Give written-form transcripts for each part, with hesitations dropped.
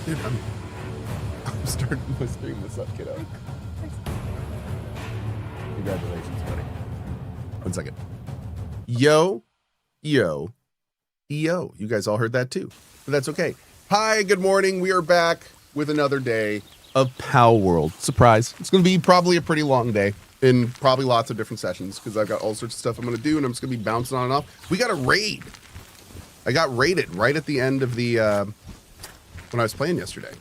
Dude, I'm starting to stream this up, kiddo. Congratulations, buddy. 1 second. Yo. You guys all heard that too, but that's okay. Hi, good morning. We are back with another day of Palworld. Surprise. It's going to be probably a pretty long day in probably lots of different sessions because I've got all sorts of stuff I'm going to do and I'm just going to be bouncing on and off. We got a raid. I got raided right at the end of the, when I was playing yesterday.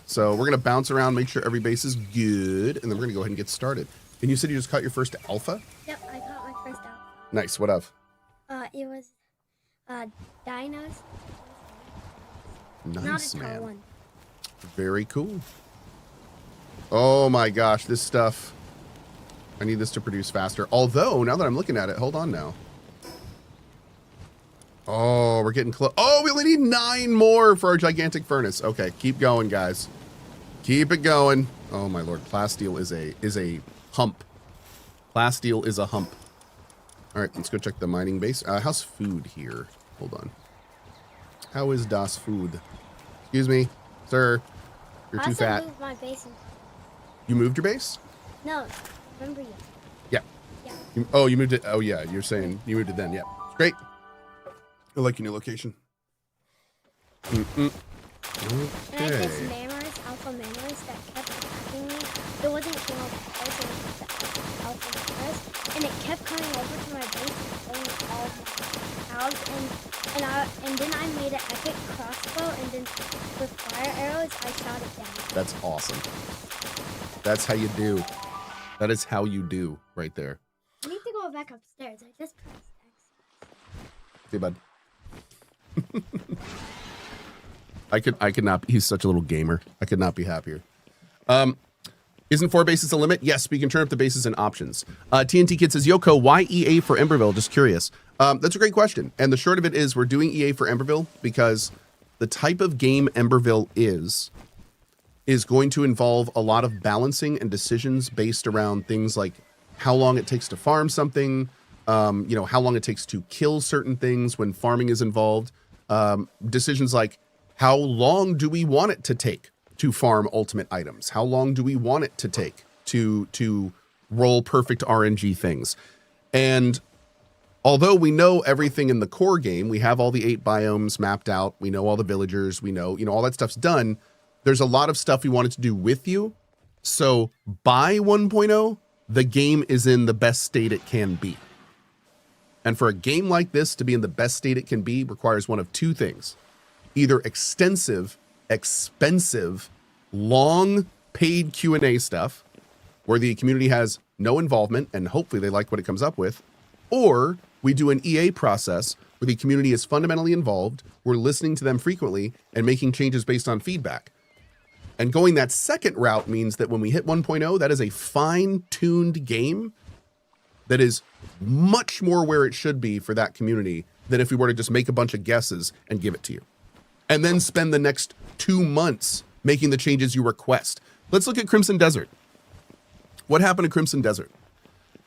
So we're going to bounce around, make sure every base is good, and then we're going to go ahead and get started. And you said you just caught your first alpha? Yep, I caught my first alpha. Nice. What of? It was dinos. Nice, not a man. one. Very cool. Oh my gosh, this stuff. I need this to produce faster. Although, now that I'm looking at it, hold on now. Oh, we're getting close. Oh, we only need 9 more for our gigantic furnace. Okay, keep going, guys. Keep it going. Oh my lord, plasteel is a hump. Plasteel is a hump. All right, let's go check the mining base. How's food here? Hold on. How is das food? Excuse me, sir. You're too fat. I moved my base. You moved your base? No, remember you. Yeah. Yeah. Oh, you moved it. Oh yeah, you're saying you moved it then. Yeah, great. I like your new location. Okay. And I had this alpha Manorus that kept attacking me. It wasn't king of the place, it was the alpha Manorus. And it kept coming over to my base and killing all of my cows. And then I made an epic crossbow, and then with fire arrows, I shot it down. That's awesome. That's how you do. That is how you do right there. I need to go back upstairs. I just pressed X. Hey, bud. I could not. He's such a little gamer. I could not be happier. Isn't 4 bases the limit? Yes, we can turn up the bases and options. TNT Kid says, Yoko, why EA for Emberville? Just curious. That's a great question. And the short of it is we're doing EA for Emberville because the type of game Emberville is going to involve a lot of balancing and decisions based around things like how long it takes to farm something, how long it takes to kill certain things when farming is involved. Decisions like how long do we want it to take to farm ultimate items? How long do we want it to take to roll perfect RNG things? And although we know everything in the core game, we have all the 8 biomes mapped out, we know all the villagers, we know, all that stuff's done. There's a lot of stuff we wanted to do with you. So by 1.0, the game is in the best state it can be. And for a game like this to be in the best state it can be requires one of 2 things. Either extensive, expensive, long paid Q&A stuff where the community has no involvement and hopefully they like what it comes up with, or we do an EA process where the community is fundamentally involved, we're listening to them frequently and making changes based on feedback. And going that second route means that when we hit 1.0, that is a fine-tuned game that is much more where it should be for that community than if we were to just make a bunch of guesses and give it to you. And then spend the next 2 months making the changes you request. Let's look at Crimson Desert. What happened to Crimson Desert?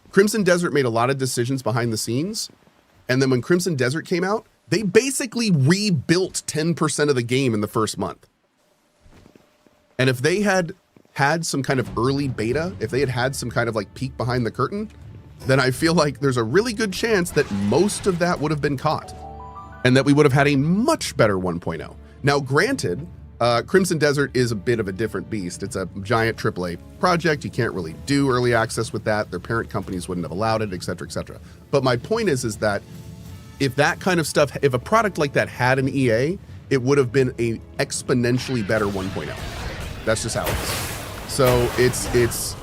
Crimson Desert made a lot of decisions behind the scenes. And then when Crimson Desert came out, they basically rebuilt 10% of the game in the first month. And if they had had some kind of early beta, if they had had some kind of like peek behind the curtain, then I feel like there's a really good chance that most of that would have been caught and that we would have had a much better 1.0. Now, granted, Crimson Desert is a bit of a different beast. It's a giant AAA project. You can't really do early access with that. Their parent companies wouldn't have allowed it, et cetera, et cetera. But my point is that if that kind of stuff, if a product like that had an EA, it would have been a exponentially better 1.0. That's just how it is. So it's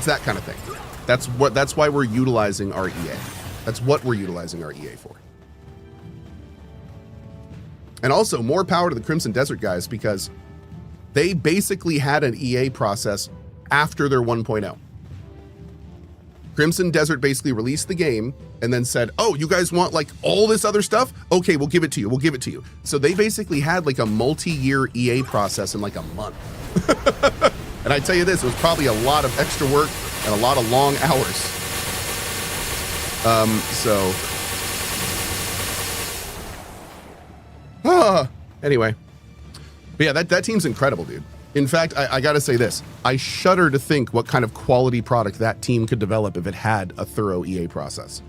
that kind of thing. That's why we're utilizing our EA. That's what we're utilizing our EA for. And also more power to the Crimson Desert guys because they basically had an EA process after their 1.0. Crimson Desert basically released the game and then said, oh, you guys want like all this other stuff? Okay, we'll give it to you. We'll give it to you. So they basically had like a multi-year EA process in like a month. And I tell you this, it was probably a lot of extra work and a lot of long hours. Anyway, But yeah, that team's incredible, dude. In fact, I got to say this. I shudder to think what kind of quality product that team could develop if it had a thorough EA process.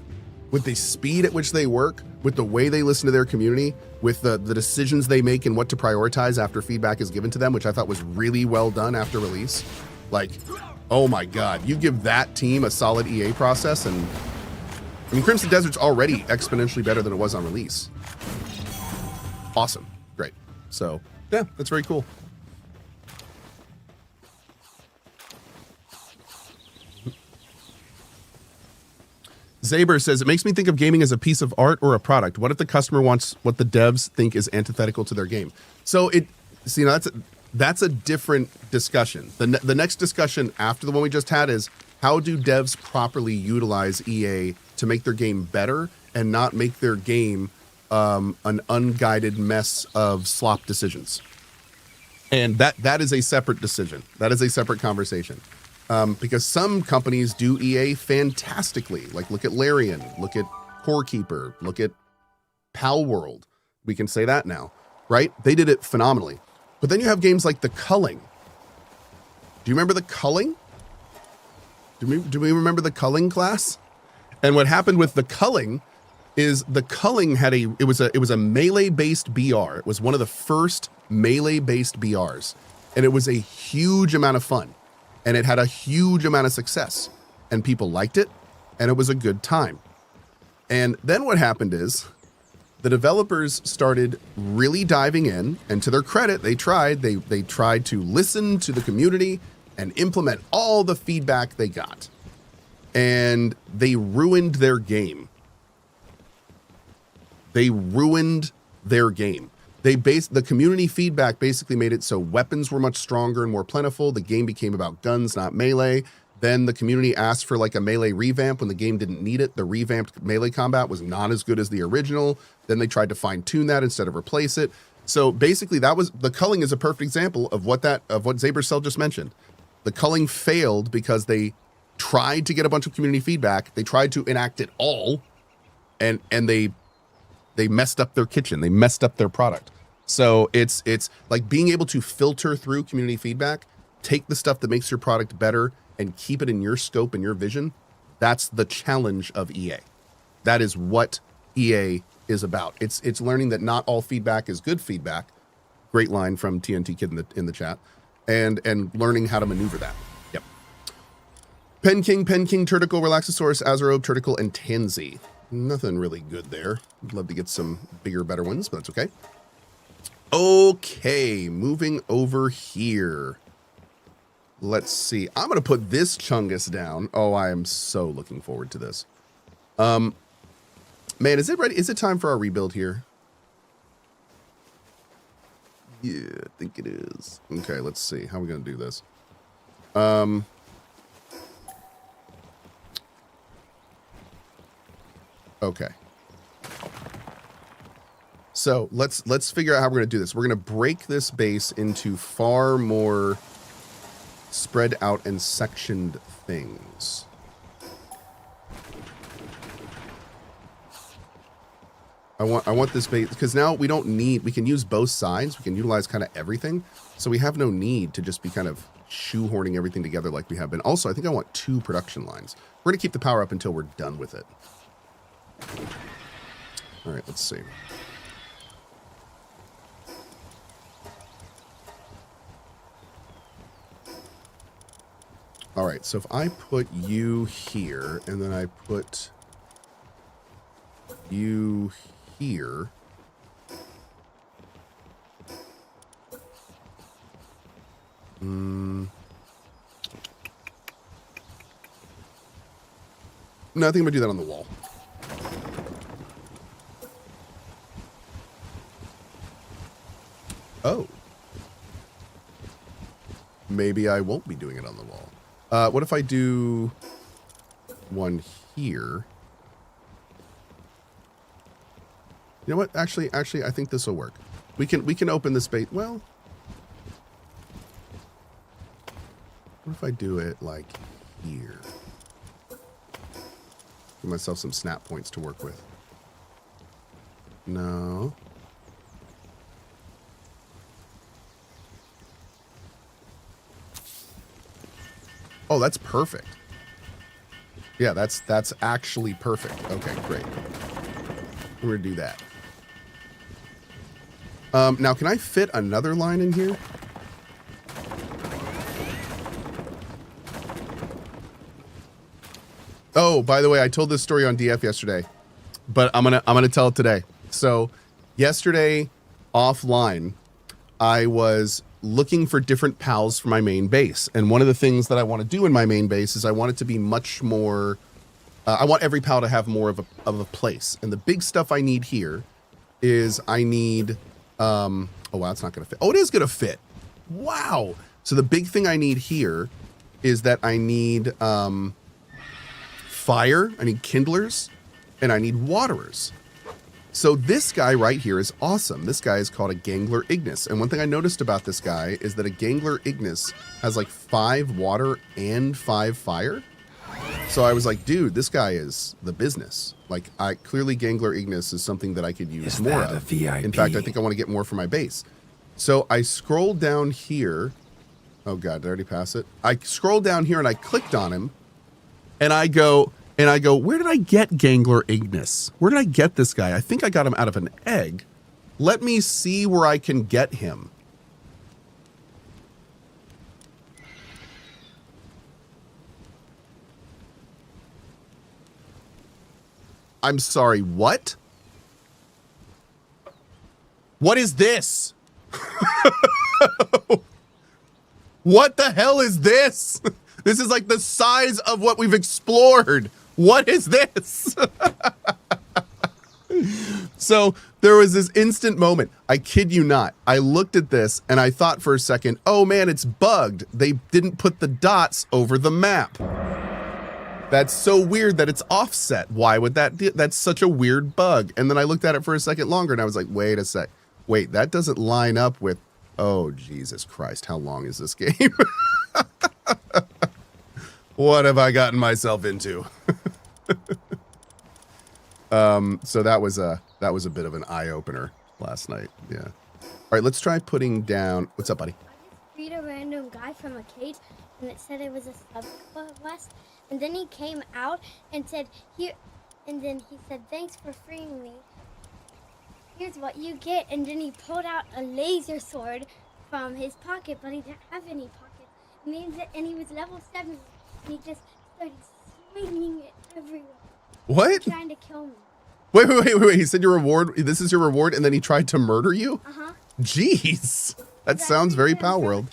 With the speed at which they work, with the way they listen to their community, with the decisions they make and what to prioritize after feedback is given to them, which I thought was really well done after release. Like, oh my God, you give that team a solid EA process, and I mean, Crimson Desert's already exponentially better than it was on release. Awesome. Great. So, yeah, that's very cool. Zaber says, it makes me think of gaming as a piece of art or a product. What if the customer wants what the devs think is antithetical to their game? So that's a different discussion. The next discussion after the one we just had is, how do devs properly utilize EA to make their game better and not make their game an unguided mess of slop decisions? And that is a separate decision. That is a separate conversation. Because some companies do EA fantastically. Like, look at Larian, look at Core Keeper, look at Palworld. We can say that now, right? They did it phenomenally. But then you have games like The Culling. Do you remember The Culling? Do we remember The Culling class? And what happened with The Culling is The Culling had it was a melee-based BR. It was one of the first melee-based BRs. And it was a huge amount of fun. And it had a huge amount of success. And people liked it. And it was a good time. And then what happened is the developers started really diving in. And to their credit, they tried to listen to the community and implement all the feedback they got. And they ruined their game. They ruined their game. The community feedback basically made it so weapons were much stronger and more plentiful. The game became about guns, not melee. Then the community asked for like a melee revamp when the game didn't need it. The revamped melee combat was not as good as the original. Then they tried to fine tune that instead of replace it. So basically The Culling is a perfect example of what Zabercell just mentioned. The Culling failed because they tried to get a bunch of community feedback. They tried to enact it all, and they messed up their kitchen. They messed up their product. So it's like being able to filter through community feedback, take the stuff that makes your product better and keep it in your scope and your vision. That's the challenge of EA. That is what EA is about. It's learning that not all feedback is good feedback. Great line from TNT Kid in the chat. And learning how to maneuver that. Yep. Pen King, Turticle, Relaxosaurus, Azerobe, Turticle, and Tansy. Nothing really good there. I'd love to get some bigger, better ones, but that's okay. Okay, moving over here. Let's see. I'm going to put this Chungus down. Oh, I am so looking forward to this. Man, is it ready? Is it time for our rebuild here? Yeah, I think it is. Okay, let's see. How are we going to do this? Okay. So let's figure out how we're going to do this. We're going to break this base into far more spread out and sectioned things. I want this base because now we can use both sides. We can utilize kind of everything. So we have no need to just be kind of shoehorning everything together like we have been. Also, I think I want 2 production lines. We're going to keep the power up until we're done with it. All right, let's see. All right, so if I put you here and then I put you here. No, I think I'm gonna do that on the wall. Oh. Maybe I won't be doing it on the wall. What if I do one here? You know what? Actually, I think this will work. We can open the space. Well, what if I do it like here? Give myself some snap points to work with. No. Oh, that's perfect. Yeah, that's actually perfect. Okay, great. We're gonna do that. Now, can I fit another line in here? Oh, by the way, I told this story on DF yesterday, but I'm gonna tell it today. So, yesterday offline, I was looking for different pals for my main base, and one of the things that I want to do in my main base is I want it to be much more. I want every pal to have more of a place, and the big stuff I need here is I need. Oh wow, it's not gonna fit. Oh, it is gonna fit. Wow. So the big thing I need here is that I need fire, I need kindlers, and I need waterers. So this guy right here is awesome. This guy is called a Gangler Ignis. And one thing I noticed about this guy is that a Gangler Ignis has like 5 water and 5 fire. So I was like, dude, this guy is the business. Like, clearly Gangler Ignis is something that I could use more of. In fact, I think I want to get more for my base. So I scrolled down here. Oh God, did I already pass it? I scrolled down here and I clicked on him, and I go, where did I get Gangler Ignis? Where did I get this guy? I think I got him out of an egg. Let me see where I can get him. I'm sorry, what? What is this? What the hell is this? This is like the size of what we've explored. What is this? So there was this instant moment. I kid you not. I looked at this and I thought for a second, oh man, it's bugged. They didn't put the dots over the map. That's so weird that it's offset. Why would that do? That's such a weird bug. And then I looked at it for a second longer and I was like, wait a sec. Wait, that doesn't line up with, oh, Jesus Christ. How long is this game? What have I gotten myself into? So that was a bit of an eye opener last night. Yeah. All right, let's try putting down. What's up, buddy? I just freed a random guy from a cage, and it said it was a sub-quest. And then he came out and said, here, and then he said, thanks for freeing me. Here's what you get. And then he pulled out a laser sword from his pocket, but he didn't have any pockets. And he was level 7, and he just started swinging it everywhere. What? Trying to kill me. Wait. He said your reward, this is your reward, and then he tried to murder you? Uh-huh. Jeez. That sounds very Palworld.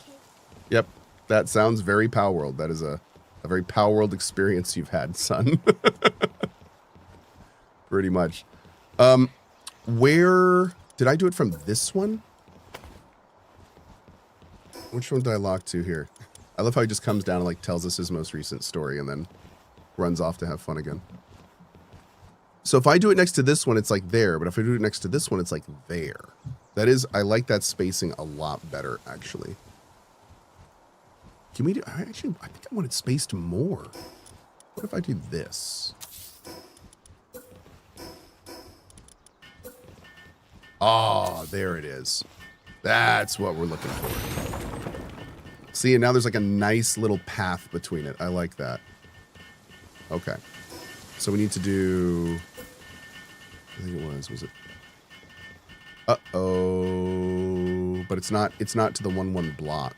Yep. That sounds very Palworld. That is a very Palworld experience you've had, son. Pretty much. Where did I do it from this one? Which one did I lock to here? I love how he just comes down and like tells us his most recent story and then runs off to have fun again. So if I do it next to this one, it's like there, but if I do it next to this one, it's like there. That is, I like that spacing a lot better, actually. Can we do, I think I want it spaced more. What if I do this? Oh, there it is. That's what we're looking for. See, and now there's like a nice little path between it. I like that. Okay. So we need to do, I think it was it? Uh-oh. But it's not to the 1-1 block.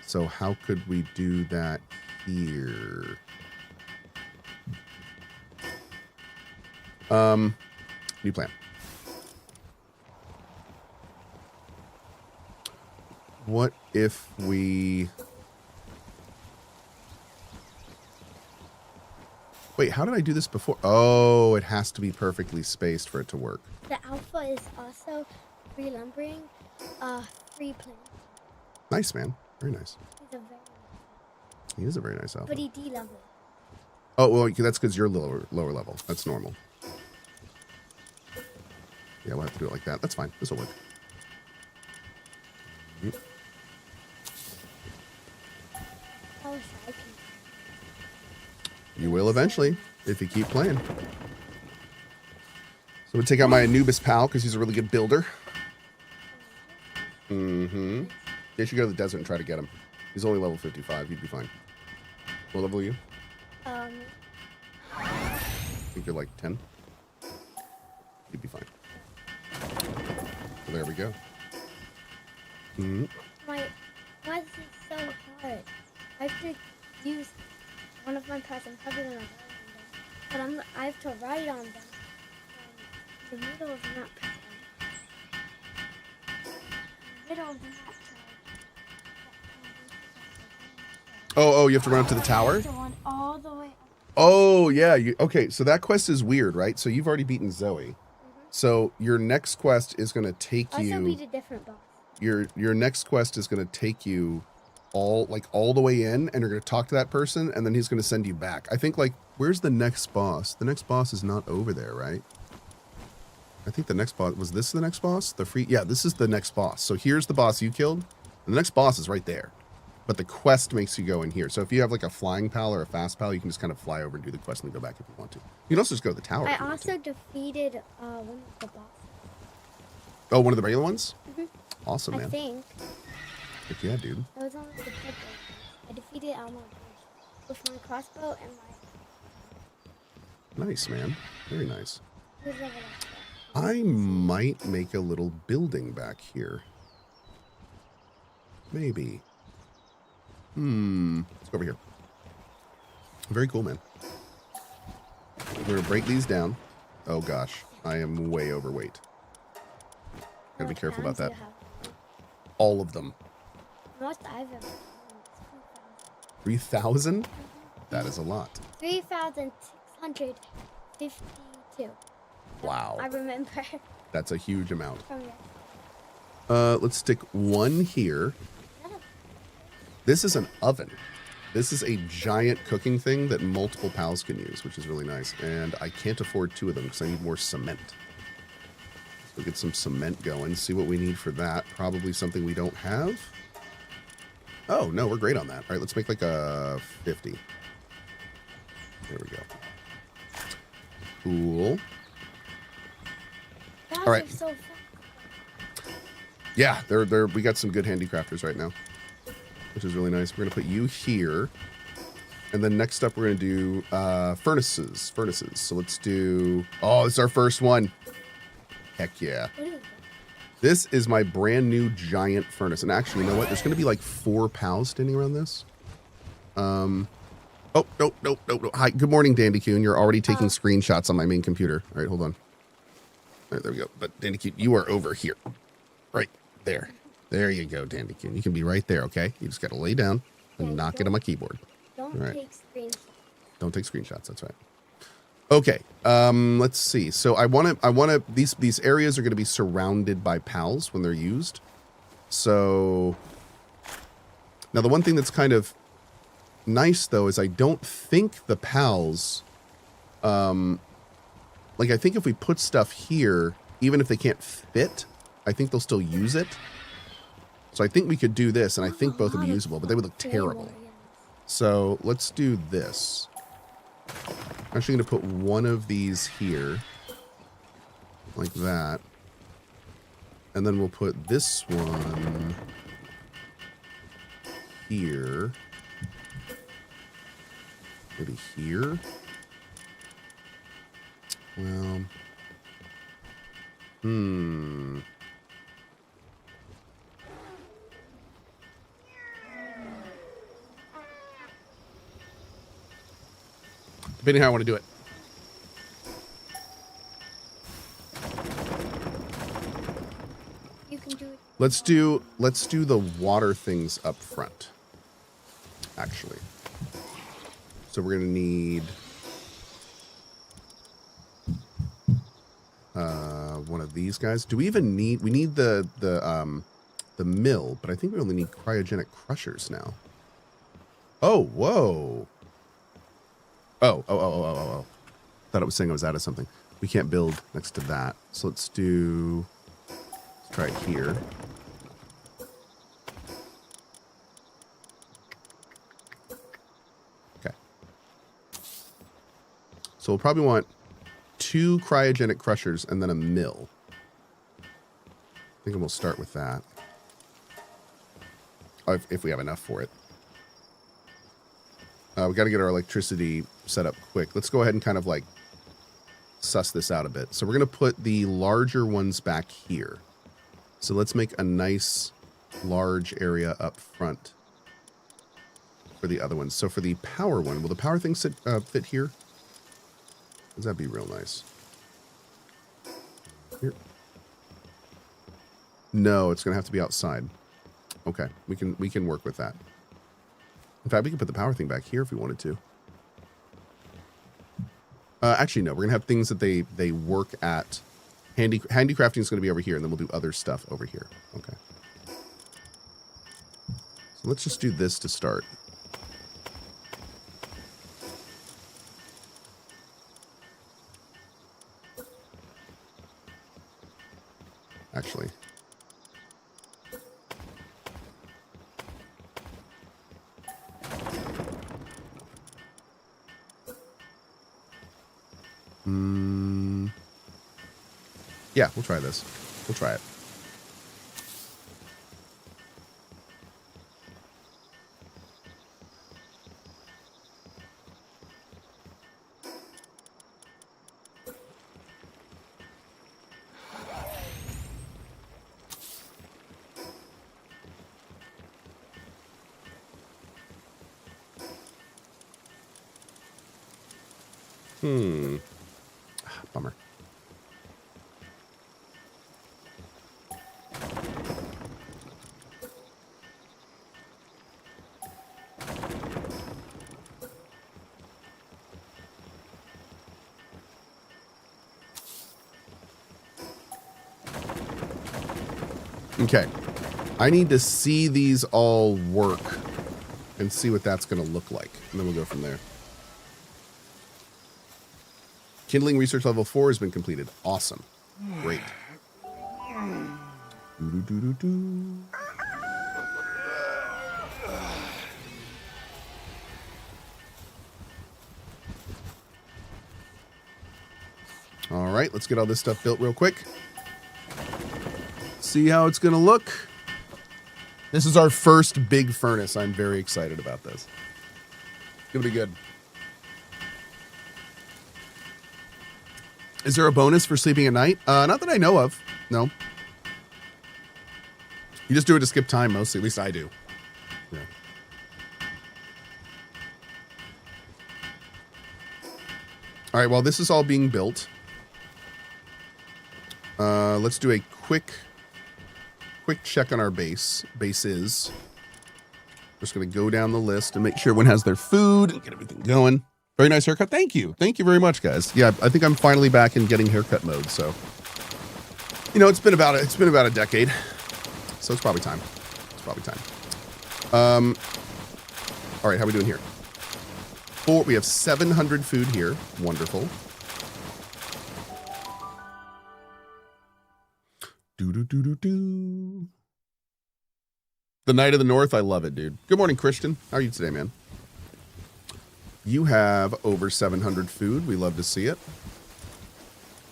So how could we do that here? New plan. What if we... Wait, how did I do this before? Oh, it has to be perfectly spaced for it to work. The alpha is also free lumbering, free plant. Nice, man. Very nice. He is a very nice alpha. But he D-leveled. Oh, well, that's because you're lower level. That's normal. Yeah, we'll have to do it like that. That's fine. This will work. You will eventually, if you keep playing. So I'm going to take out my Anubis pal, because he's a really good builder. Mm-hmm. You should go to the desert and try to get him. He's only level 55. He'd be fine. What level are you? Um, I think you're like 10. You'd be fine. So there we go. my quest is so hard. I have to use one of my paths. I'm probably gonna write on them, but I have to write on them in the middle of the map. Middle of the map. Oh, you have to run up to the tower? So on all the way up. Oh, yeah. Okay, so that quest is weird, right? So you've already beaten Zoe. So your next quest is going to take Also you... beat a different boss. Your next quest is going to take you all the way in, and you're going to talk to that person, and then he's going to send you back. I think, like, where's the next boss? The next boss is not over there, right? I think the next boss... Was this the next boss? Yeah, this is the next boss. So here's the boss you killed, and the next boss is right there. But the quest makes you go in here. So if you have like a flying pal or a fast pal, you can just kind of fly over and do the quest and then go back if you want to. You can also just go to the tower. I also defeated one of the bosses. Oh, one of the regular ones? Awesome, I man. think. Heck yeah, dude. It was on the good one. I defeated Elmo with my crossbow and my... Nice, man. Very nice. Who's level up? I might make a little building back here. Maybe. Let's go over here. Very cool, man. We're going to break these down. Oh, gosh. I am way overweight. Gotta be careful about that. All of them. Most I've ever 3,000? That is a lot. 3,652. Wow. I remember. That's a huge amount. From there. Let's stick one here. This is an oven. This is a giant cooking thing that multiple pals can use, which is really nice. And I can't afford 2 of them because I need more cement. So get some cement going, see what we need for that. Probably something we don't have. Oh, no, we're great on that. All right, let's make like a 50. There we go. Cool. All right. So fun. Yeah, we got some good handicrafters right now, which is really nice. We're going to put you here. And then next up, we're going to do furnaces. So let's do... Oh, it's our first one. Heck yeah. What is it? This is my brand new giant furnace. And actually, you know what? There's going to be like 4 pals standing around this. Oh, nope. Hi, good morning, Dandycoon. You're already taking screenshots on my main computer. All right, hold on. All right, there we go. But Dandycoon, you are over here. Right there. There you go, Dandycoon. You can be right there, okay? You just got to lay down and knock it on my keyboard. Don't take screenshots. Don't take screenshots. That's right. Okay. Let's see. So I want to. These areas are going to be surrounded by pals when they're used. So now the one thing that's kind of nice though is I don't think the pals. Like I think if we put stuff here, even if they can't fit, I think they'll still use it. So I think we could do this, and I think both would be usable, but they would look terrible. So let's do this. I'm actually going to put one of these here, like that. And then we'll put this one here. Maybe here. Well, depending how I want to do it. You can do it. Let's do the water things up front. Actually. So we're gonna need one of these guys. Do we even need we need the mill, but I think we only need cryogenic crushers now. Oh, whoa. Oh. Thought it was saying I was out of something. We can't build next to that. So let's try it here. Okay. So we'll probably want 2 cryogenic crushers and then a mill. I think we'll start with that. If we have enough for it. We got to get our electricity set up quick. Let's go ahead and kind of like suss this out a bit. So we're going to put the larger ones back here. So let's make a nice large area up front for the other ones. So for the power one, will the power thing fit here? Does that be real nice? Here. No, it's going to have to be outside. Okay, we can work with that. In fact, we can put the power thing back here if we wanted to. Actually, no. We're going to have things that they work at. Handicrafting is going to be over here, and then we'll do other stuff over here. Okay. So let's just do this to start. Actually. Yeah, we'll try this. We'll try it. Bummer. Okay. I need to see these all work and see what that's going to look like. And then we'll go from there. Kindling research level 4 has been completed. Awesome. Great. All right, let's get all this stuff built real quick. See how it's going to look. This is our first big furnace. I'm very excited about this. It's going to be good. Is there a bonus for sleeping at night? Not that I know of. No. You just do it to skip time mostly. At least I do. Yeah. All right, while this is all being built, let's do a quick check on our bases. Just going to go down the list and make sure everyone has their food and get everything going. Very nice haircut. Thank you. Thank you very much, guys. Yeah, I think I'm finally back in getting haircut mode. So, you know, it's been about a decade. So it's probably time. All right, how are we doing here? We have 700 food here. Wonderful. Do. The Night of the North. I love it, dude. Good morning, Christian. How are you today, man? You have over 700 food. We love to see it.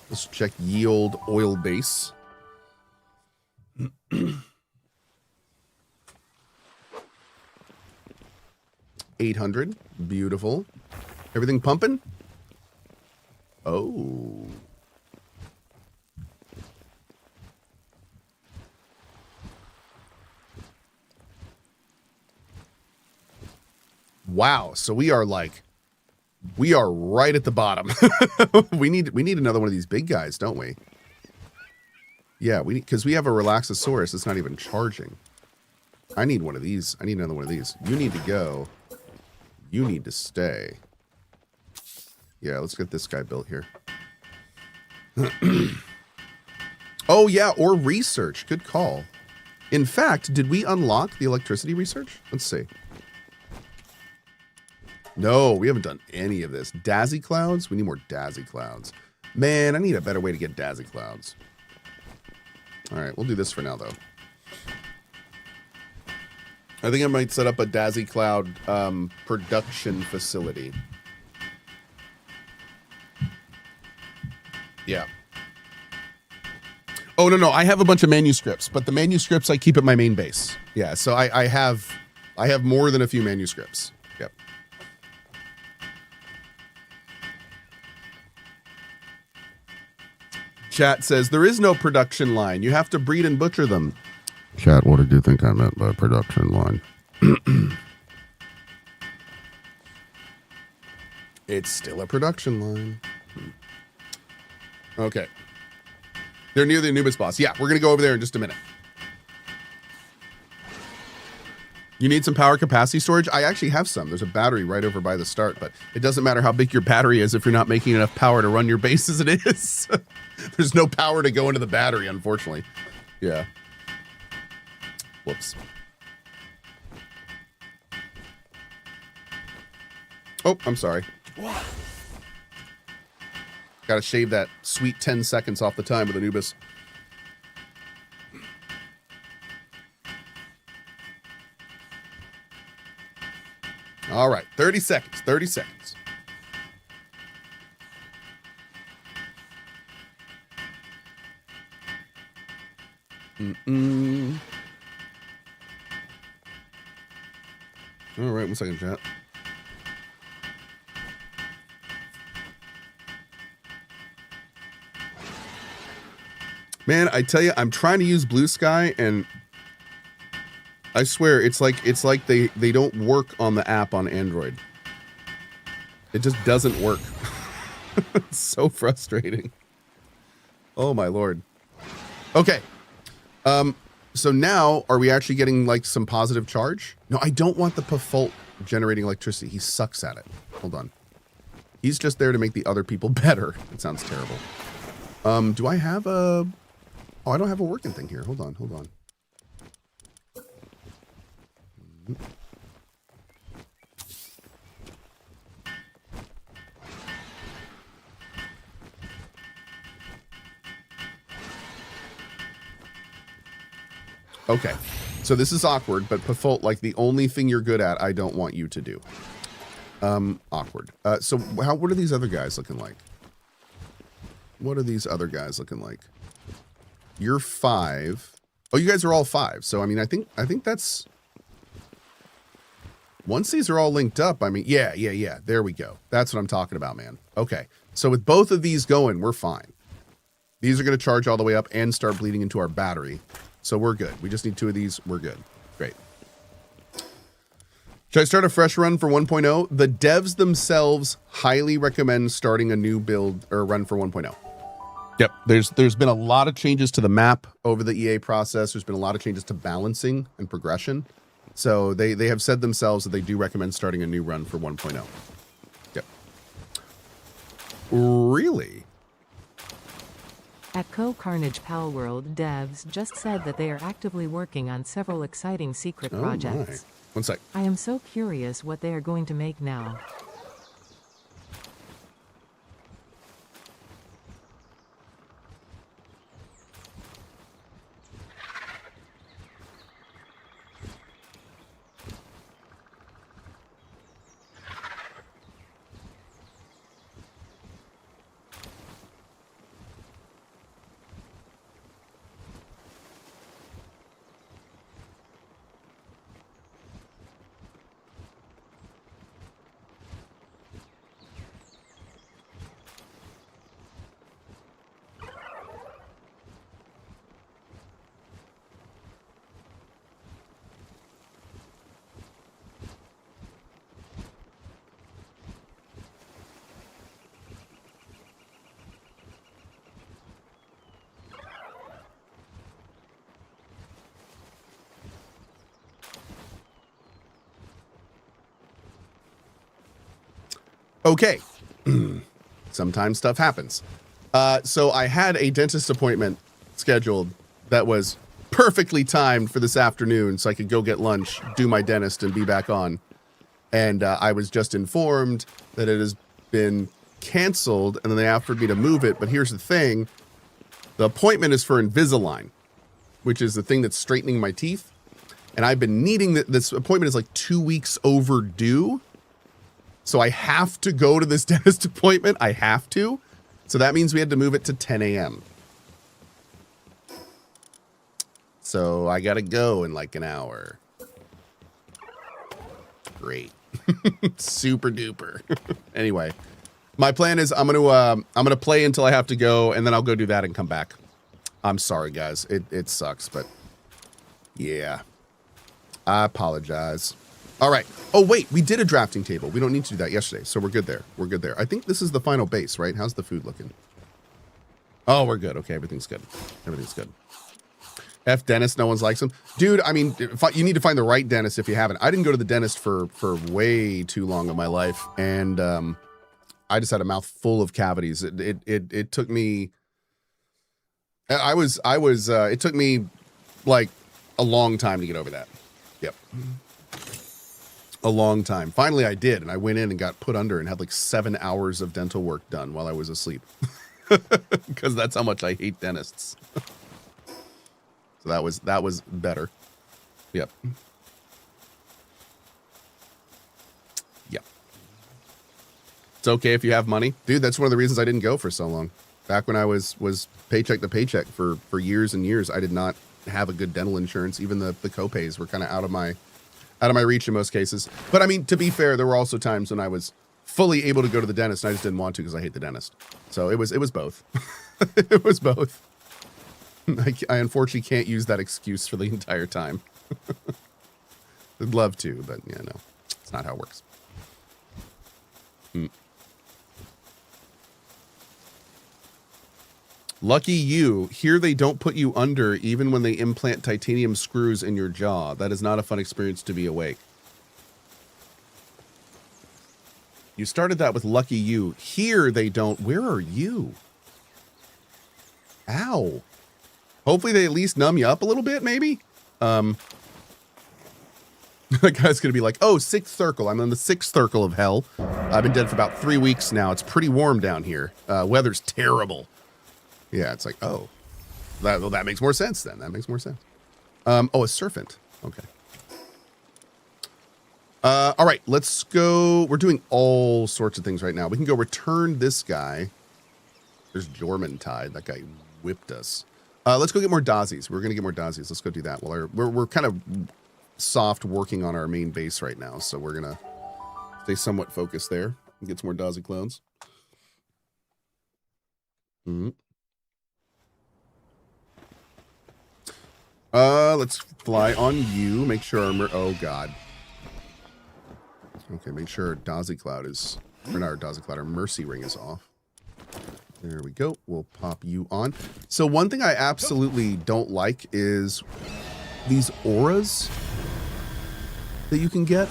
Let's check yield oil base. 800. Beautiful. Everything pumping? Oh. Wow. So we are right at the bottom. we need another one of these big guys, don't we? Yeah, because we have a Relaxosaurus. It's not even charging. I need one of these. I need another one of these. You need to go. You need to stay. Yeah, let's get this guy built here. Oh, yeah, or research. Good call. In fact, did we unlock the electricity research? Let's see. No, we haven't done any of this. Dazzy Clouds? We need more Dazzy Clouds. Man, I need a better way to get Dazzy Clouds. All right, we'll do this for now, though. I think I might set up a Dazzy Cloud production facility. Yeah. Oh, no, I have a bunch of manuscripts, but the manuscripts I keep at my main base. Yeah, so I have more than a few manuscripts. Yep. Chat says, there is no production line. You have to breed and butcher them. Chat, what did you think I meant by production line? It's still a production line. Okay. They're near the Anubis boss. Yeah, we're going to go over there in just a minute. You need some power capacity storage? I actually have some. There's a battery right over by the start, but it doesn't matter how big your battery is if you're not making enough power to run your base as it is. There's no power to go into the battery, unfortunately. Yeah. Whoops. Oh, I'm sorry. Gotta shave that sweet 10 seconds off the time with Anubis. All right, 30 seconds, 30 seconds. All right, 1 second, chat. Man, I tell you, I'm trying to use Blue Sky, and I swear it's like they don't work on the app on Android. It just doesn't work. It's so frustrating. Oh my lord. Okay. So now are we actually getting like some positive charge? No, I don't want the Pafult generating electricity. He sucks at it. Hold on. He's just there to make the other people better. It sounds terrible. Do I have a... Oh, I don't have a working thing here. Hold on, hold on. Okay, so this is awkward, but Pafult, like the only thing you're good at, I don't want you to do. Awkward. So what are these other guys looking like? What are these other guys looking like? You're 5. Oh, you guys are all 5. So I mean, I think that's... Once these are all linked up, I mean, yeah. There we go. That's what I'm talking about, man. Okay, so with both of these going, we're fine. These are going to charge all the way up and start bleeding into our battery. So we're good. We just need 2 of these. We're good. Great. Should I start a fresh run for 1.0? The devs themselves highly recommend starting a new build or run for 1.0. Yep. There's been a lot of changes to the map over the EA process. There's been a lot of changes to balancing and progression. So they have said themselves that they do recommend starting a new run for 1.0. Yep. Really? At CohhCarnage Palworld, devs just said that they are actively working on several exciting secret projects. My. 1 sec. I am so curious what they are going to make now. Okay. Sometimes stuff happens. So I had a dentist appointment scheduled that was perfectly timed for this afternoon so I could go get lunch, do my dentist, and be back on. And I was just informed that it has been canceled, and then they offered me to move it. But here's the thing. The appointment is for Invisalign, which is the thing that's straightening my teeth. And I've been needing this appointment is like 2 weeks overdue. So I have to go to this dentist appointment. I have to. So that means we had to move it to 10 a.m. So I got to go in like an hour. Great. Super duper. Anyway, My plan is I'm gonna play until I have to go, and then I'll go do that and come back. I'm sorry, guys. It sucks, but yeah. I apologize. All right. Oh, wait. We did a drafting table. We don't need to do that yesterday, so we're good there. We're good there. I think this is the final base, right? How's the food looking? Oh, we're good. Okay, everything's good. Everything's good. F dentist, no one's likes him. Dude, I mean, you need to find the right dentist if you haven't. I didn't go to the dentist for way too long of my life, and I just had a mouth full of cavities. It took me... it took me, like, a long time to get over that. Yep. A long time. Finally, I did, and I went in and got put under and had like 7 hours of dental work done while I was asleep. Because that's how much I hate dentists. So that was better. Yep. Yep. It's okay if you have money. Dude, that's one of the reasons I didn't go for so long. Back when I was paycheck to paycheck for years and years, I did not have a good dental insurance. Even the co-pays were kind of out of my reach in most cases. But I mean, to be fair, there were also times when I was fully able to go to the dentist and I just didn't want to because I hate the dentist. So it was both. It was both. I unfortunately can't use that excuse for the entire time. I'd love to, but yeah, no, it's not how it works. Lucky you. Here they don't put you under even when they implant titanium screws in your jaw. That is not a fun experience to be awake. You started that with lucky you. Here they don't. Where are you? Ow. Hopefully they at least numb you up a little bit, maybe? That guy's going to be like, oh, 6th circle. I'm in the 6th circle of hell. I've been dead for about 3 weeks now. It's pretty warm down here. Weather's terrible. Yeah, it's like, oh, that makes more sense then. That makes more sense. Oh, a serpent. Okay. All right, let's go. We're doing all sorts of things right now. We can go return this guy. There's Jormantide. That guy whipped us. Let's go get more Dazies. We're going to get more Dazies. Let's go do that. Well, we're kind of soft working on our main base right now, so we're going to stay somewhat focused there and get some more Dazi clones. Mm-hmm. Let's fly on you. Make sure our oh god. Okay, make sure our Dazi Cloud is, or not our Dazi Cloud, our Mercy Ring is off. There we go. We'll pop you on. So one thing I absolutely don't like is these auras that you can get.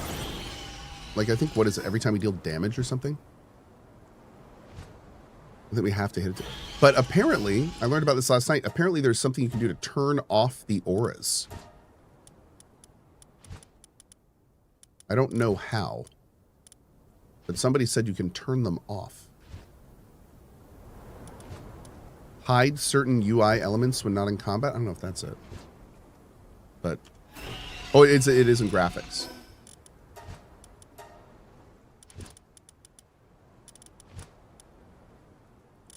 Like, I think, what is it? Every time we deal damage or something? I think we have to hit it. But apparently, I learned about this last night. Apparently, there's something you can do to turn off the auras. I don't know how. But somebody said you can turn them off. Hide certain UI elements when not in combat. I don't know if that's it. But, oh, it is in graphics.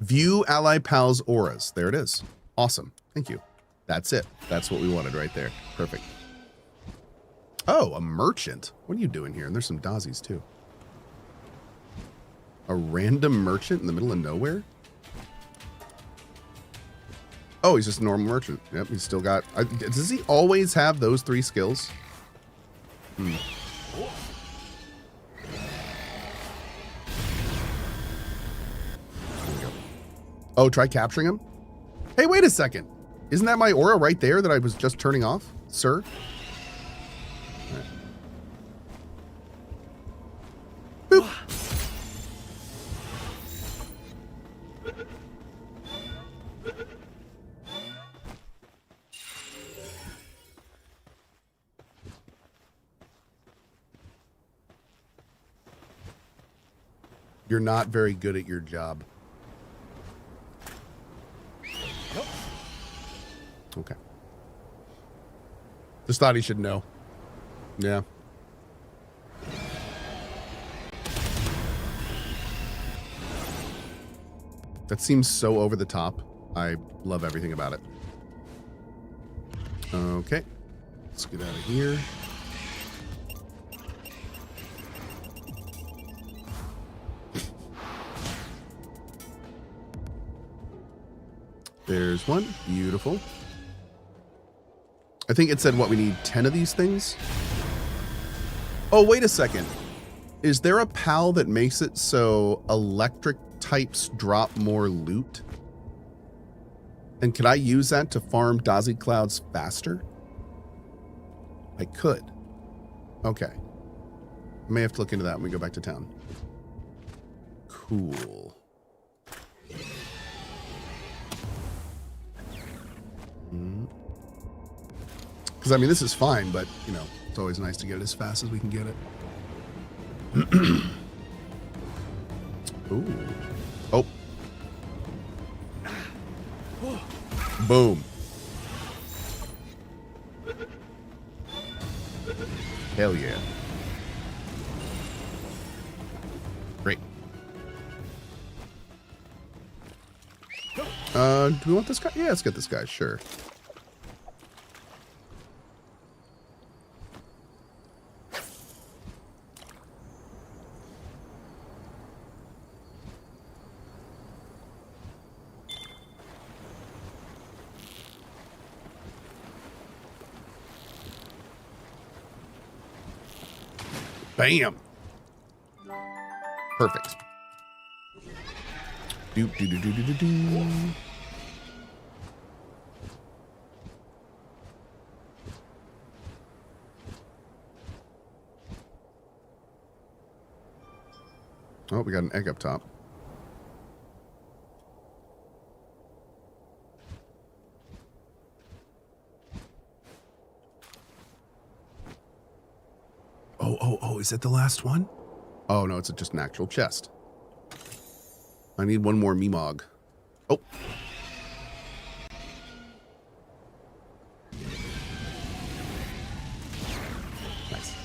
View ally pals auras. There it is. Awesome. Thank you. That's it. That's what we wanted right there. Perfect. Oh, a merchant. What are you doing here? And there's some Dazies too. A random merchant in the middle of nowhere? Oh, he's just a normal merchant. Yep, he's still got... does he always have those 3 skills? Oh, try capturing him? Hey, wait a second. Isn't that my aura right there that I was just turning off, sir? All right. Boop. You're not very good at your job. Okay. Just thought he should know. Yeah. That seems so over the top. I love everything about it. Okay. Let's get out of here. There's one. Beautiful. I think it said, what, we need 10 of these things? Oh, wait a second. Is there a PAL that makes it so electric types drop more loot? And could I use that to farm Dazi Clouds faster? I could. Okay. I may have to look into that when we go back to town. Cool. Because, I mean, this is fine, but, you know, it's always nice to get it as fast as we can get it. Ooh. Oh. Boom. Hell yeah. Great. Do we want this guy? Yeah, let's get this guy, sure. Bam. Perfect. Do do do do do do do. Oh, we got an egg up top. Oh, is it the last one? Oh, no, it's just an actual chest. I need one more Meemog. Oh. Nice.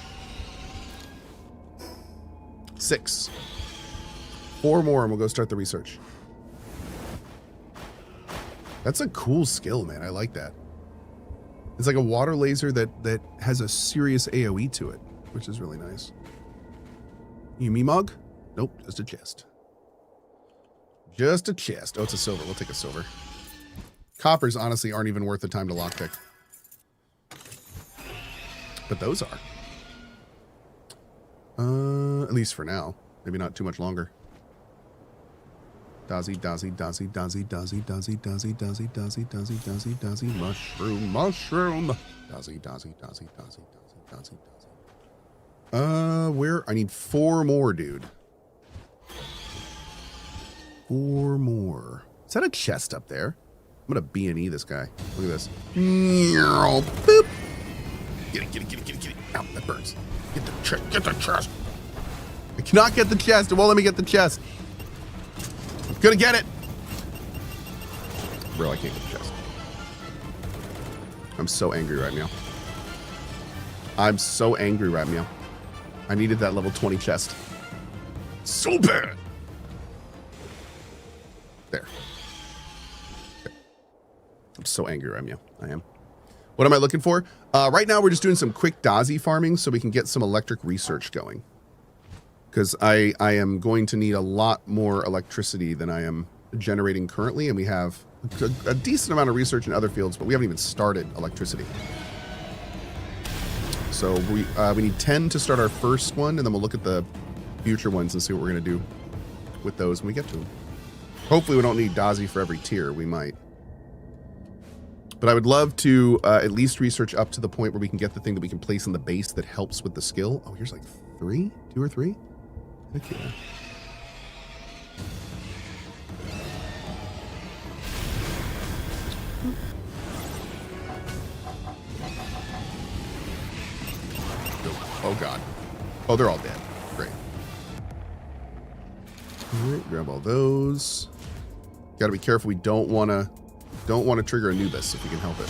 6. 4 more and we'll go start the research. That's a cool skill, man. I like that. It's like a water laser that has a serious AoE to it, which is really nice. You Meemog? Nope, just a chest. Just a chest. Oh, it's a silver. We'll take a silver. Coppers honestly aren't even worth the time to lockpick. But those are. At least for now. Maybe not too much longer. Dazi, Dazi, Dazi, Dazi, Dazi, Dazi, Dazi, Dazi, Dazi, Dazi, Dazi, Dazi, mushroom, mushroom. Dazi, Dazi, Dazi, Dazi, Dazi, Dazi, Dazi. Where? I need 4 more, dude. 4 more. Is that a chest up there? I'm gonna B&E this guy. Look at this. Boop. Get it, get it, get it, get it, get it. Ow, that burns. Get the chest, get the chest. I cannot get the chest. It won't let me get the chest. I'm gonna get it. Bro, I can't get the chest. I'm so angry right now. I'm so angry right now. I needed that level 20 chest. So bad. There. Okay. I'm so angry right now. I am. What am I looking for? Right now, we're just doing some quick Dazi farming so we can get some electric research going. Because I am going to need a lot more electricity than I am generating currently, and we have a decent amount of research in other fields, but we haven't even started electricity. So we need 10 to start our first one, and then we'll look at the future ones and see what we're going to do with those when we get to them. Hopefully we don't need Dazi for every tier. We might. But I would love to at least research up to the point where we can get the thing that we can place in the base that helps with the skill. Oh, here's like 3? 2 or 3? Heck yeah. Oh god. Oh, they're all dead. Great. All right, grab all those. Got to be careful. We don't want to trigger Anubis if we can help it.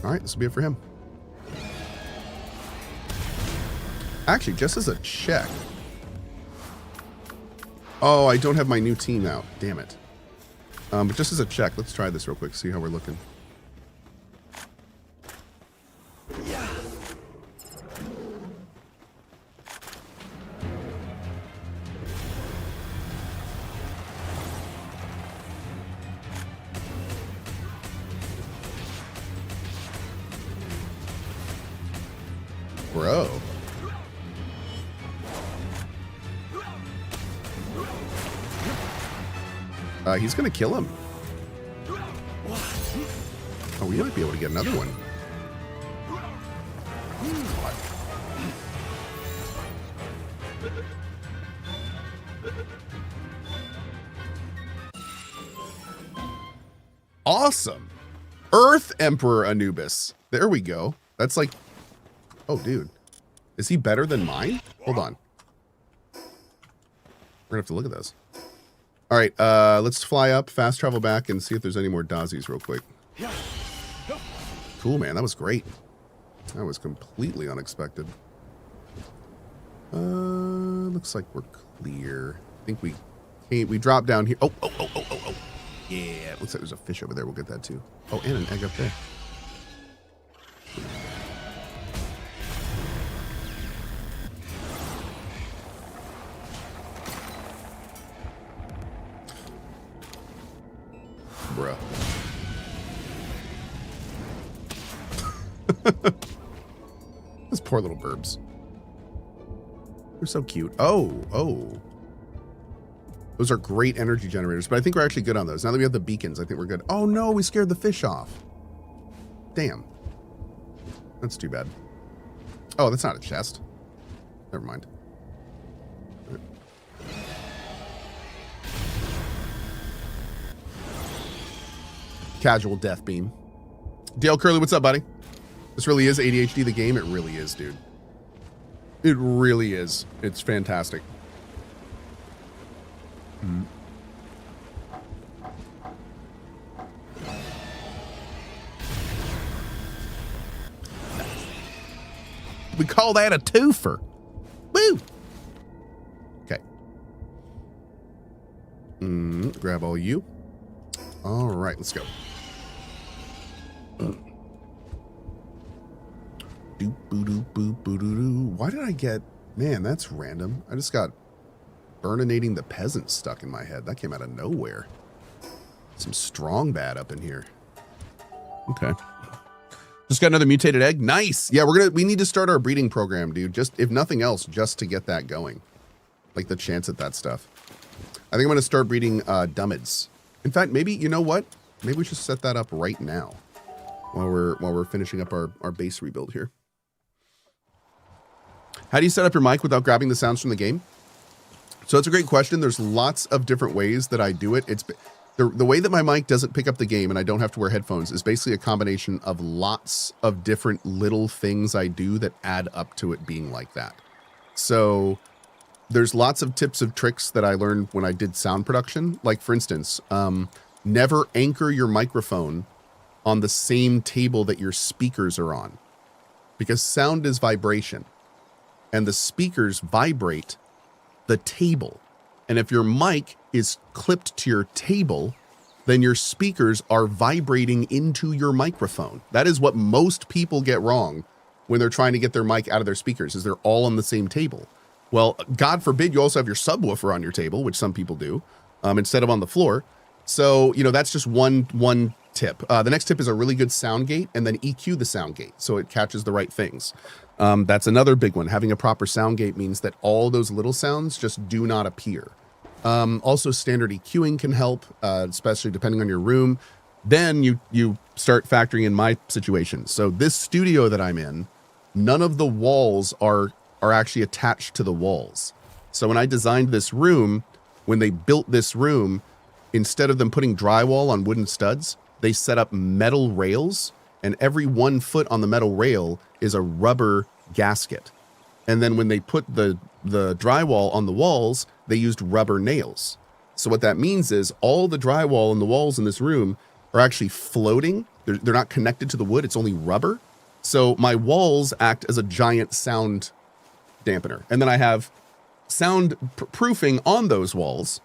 All right, this will be it for him. Actually, just as a check. Oh, I don't have my new team out. Damn it. But just as a check, let's try this real quick. See how we're looking. Bro. He's gonna kill him. Oh, we might be able to get another one. Awesome. Earth Emperor Anubis. There we go. That's like, oh, dude. Is he better than mine? Hold on. We're gonna have to look at those. All right, let's fly up, fast travel back, and see if there's any more Dazies real quick. Cool, man. That was great. That was completely unexpected. Looks like we're clear. I think we dropped down here. Oh. Yeah, it looks like there's a fish over there. We'll get that too. Oh, and an egg up there. Bruh. Those poor little burbs. They're so cute. Oh. Those are great energy generators, but I think we're actually good on those. Now that we have the beacons, I think we're good. Oh no, we scared the fish off. Damn. That's too bad. Oh, that's not a chest. Never mind. Casual death beam. Dale Curley, what's up, buddy? This really is ADHD the game? It really is, dude. It really is. It's fantastic. We call that a twofer. Woo! Okay. Grab all you. All right, let's go. Why did I get... Man, that's random. I just got burninating the peasants stuck in my head. That came out of nowhere. Some strong bad up in here. Okay. Just got another mutated egg. Nice. Yeah, we need to start our breeding program, dude. Just, if nothing else, just to get that going. Like the chance at that stuff. I think I'm going to start breeding dummids. In fact, maybe, you know what? Maybe we should set that up right now while we're finishing up our base rebuild here. How do you set up your mic without grabbing the sounds from the game? So it's a great question. There's lots of different ways that I do it. It's the way that my mic doesn't pick up the game and I don't have to wear headphones is basically a combination of lots of different little things I do that add up to it being like that. So there's lots of tips and tricks that I learned when I did sound production. Like, for instance, never anchor your microphone on the same table that your speakers are on, because sound is vibration and the speakers vibrate the table. And if your mic is clipped to your table, then your speakers are vibrating into your microphone. That is what most people get wrong when they're trying to get their mic out of their speakers, is they're all on the same table. Well, God forbid you also have your subwoofer on your table, which some people do, instead of on the floor. So, you know, that's just one tip. The next tip is a really good sound gate, and then EQ the sound gate so it catches the right things. That's another big one. Having a proper sound gate means that all those little sounds just do not appear. Also, standard EQing can help, especially depending on your room. Then you start factoring in my situation. So this studio that I'm in, none of the walls are actually attached to the walls. So when I designed this room, when they built this room, instead of them putting drywall on wooden studs, they set up metal rails, and every 1 foot on the metal rail is a rubber gasket. And then when they put the drywall on the walls, they used rubber nails. So what that means is all the drywall and the walls in this room are actually floating. They're not connected to the wood. It's only rubber. So my walls act as a giant sound dampener. And then I have sound proofing on those walls.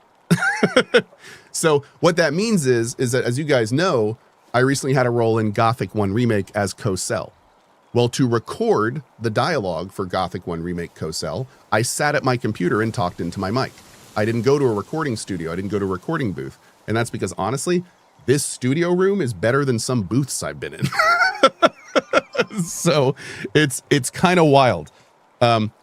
So what that means is that, as you guys know, I recently had a role in Gothic 1 Remake as Cohh. Well, to record the dialogue for Gothic 1 Remake Cohh, I sat at my computer and talked into my mic. I didn't go to a recording studio. I didn't go to a recording booth. And that's because, honestly, this studio room is better than some booths I've been in. So it's kind of wild.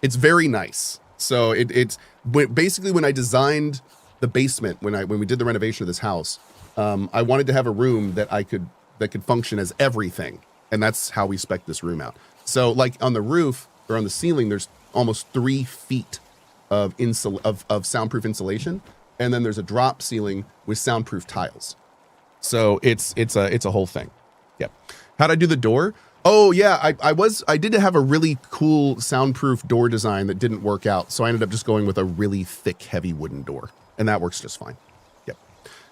It's very nice. So it's basically when I designed the basement, when we did the renovation of this house, I wanted to have a room that could function as everything, and that's how we spec'd this room out. So like on the roof or on the ceiling, there's almost 3 feet of soundproof insulation, and then there's a drop ceiling with soundproof tiles. So it's a whole thing. Yep. How'd I do the door? Oh yeah, I did have a really cool soundproof door design that didn't work out, so I ended up just going with a really thick, heavy wooden door, and that works just fine. Yep.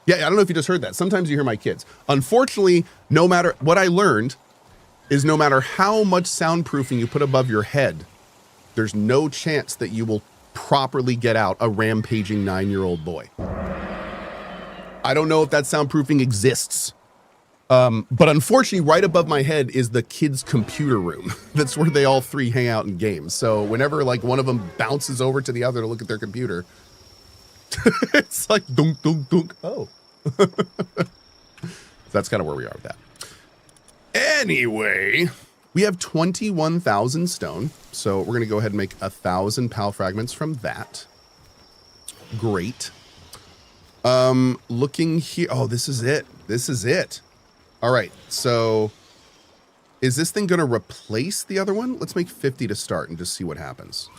Yeah, I don't know if you just heard that. Sometimes you hear my kids. Unfortunately, no matter what I learned is no matter how much soundproofing you put above your head, there's no chance that you will properly get out a rampaging 9-year-old boy. I don't know if that soundproofing exists. But unfortunately, right above my head is the kids' computer room. That's where they all 3 hang out in games. So whenever like one of them bounces over to the other to look at their computer, it's like dunk, dunk, dunk. Oh. That's kind of where we are with that. Anyway, we have 21,000 stone. So we're going to go ahead and make 1,000 PAL fragments from that. Great. Looking here. Oh, this is it. This is it. All right, so is this thing going to replace the other one? Let's make 50 to start and just see what happens.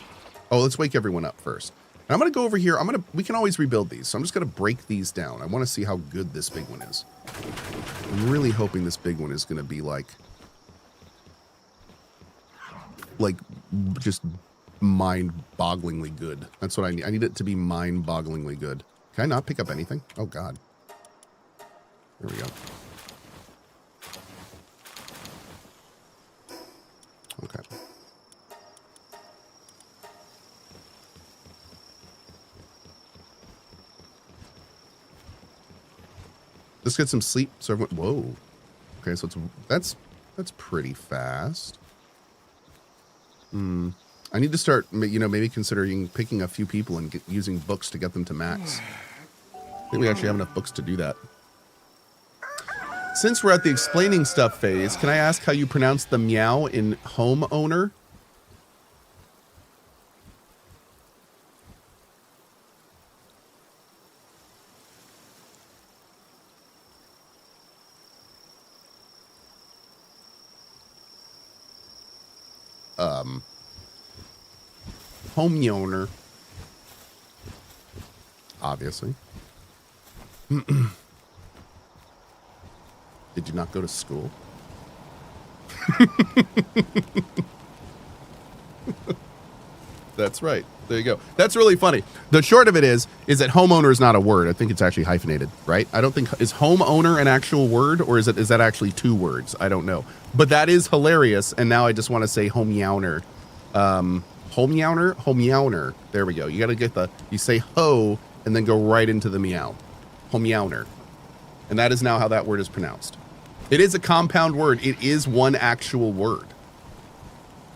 Oh, let's wake everyone up first. And I'm going to go over here. We can always rebuild these. So I'm just going to break these down. I want to see how good this big one is. I'm really hoping this big one is going to be like just mind-bogglingly good. That's what I need. I need it to be mind-bogglingly good. Can I not pick up anything? Oh, God. There we go. Okay. Let's get some sleep. So everyone, whoa. Okay, so that's pretty fast. I need to start, maybe considering picking a few people and using books to get them to max. I think we actually have enough books to do that. Since we're at the explaining stuff phase, can I ask how you pronounce the meow in homeowner? Homeowner. Obviously. Did you not go to school? That's right. There you go. That's really funny. The short of it is that homeowner is not a word. I think it's actually hyphenated, right? I don't think, is homeowner an actual word, or is that actually 2 words? I don't know. But that is hilarious, and now I just want to say homeyowner. Homeyowner. There we go. You got to get you say ho, and then go right into the meow. Homeyowner. And that is now how that word is pronounced. It is a compound word. It is one actual word.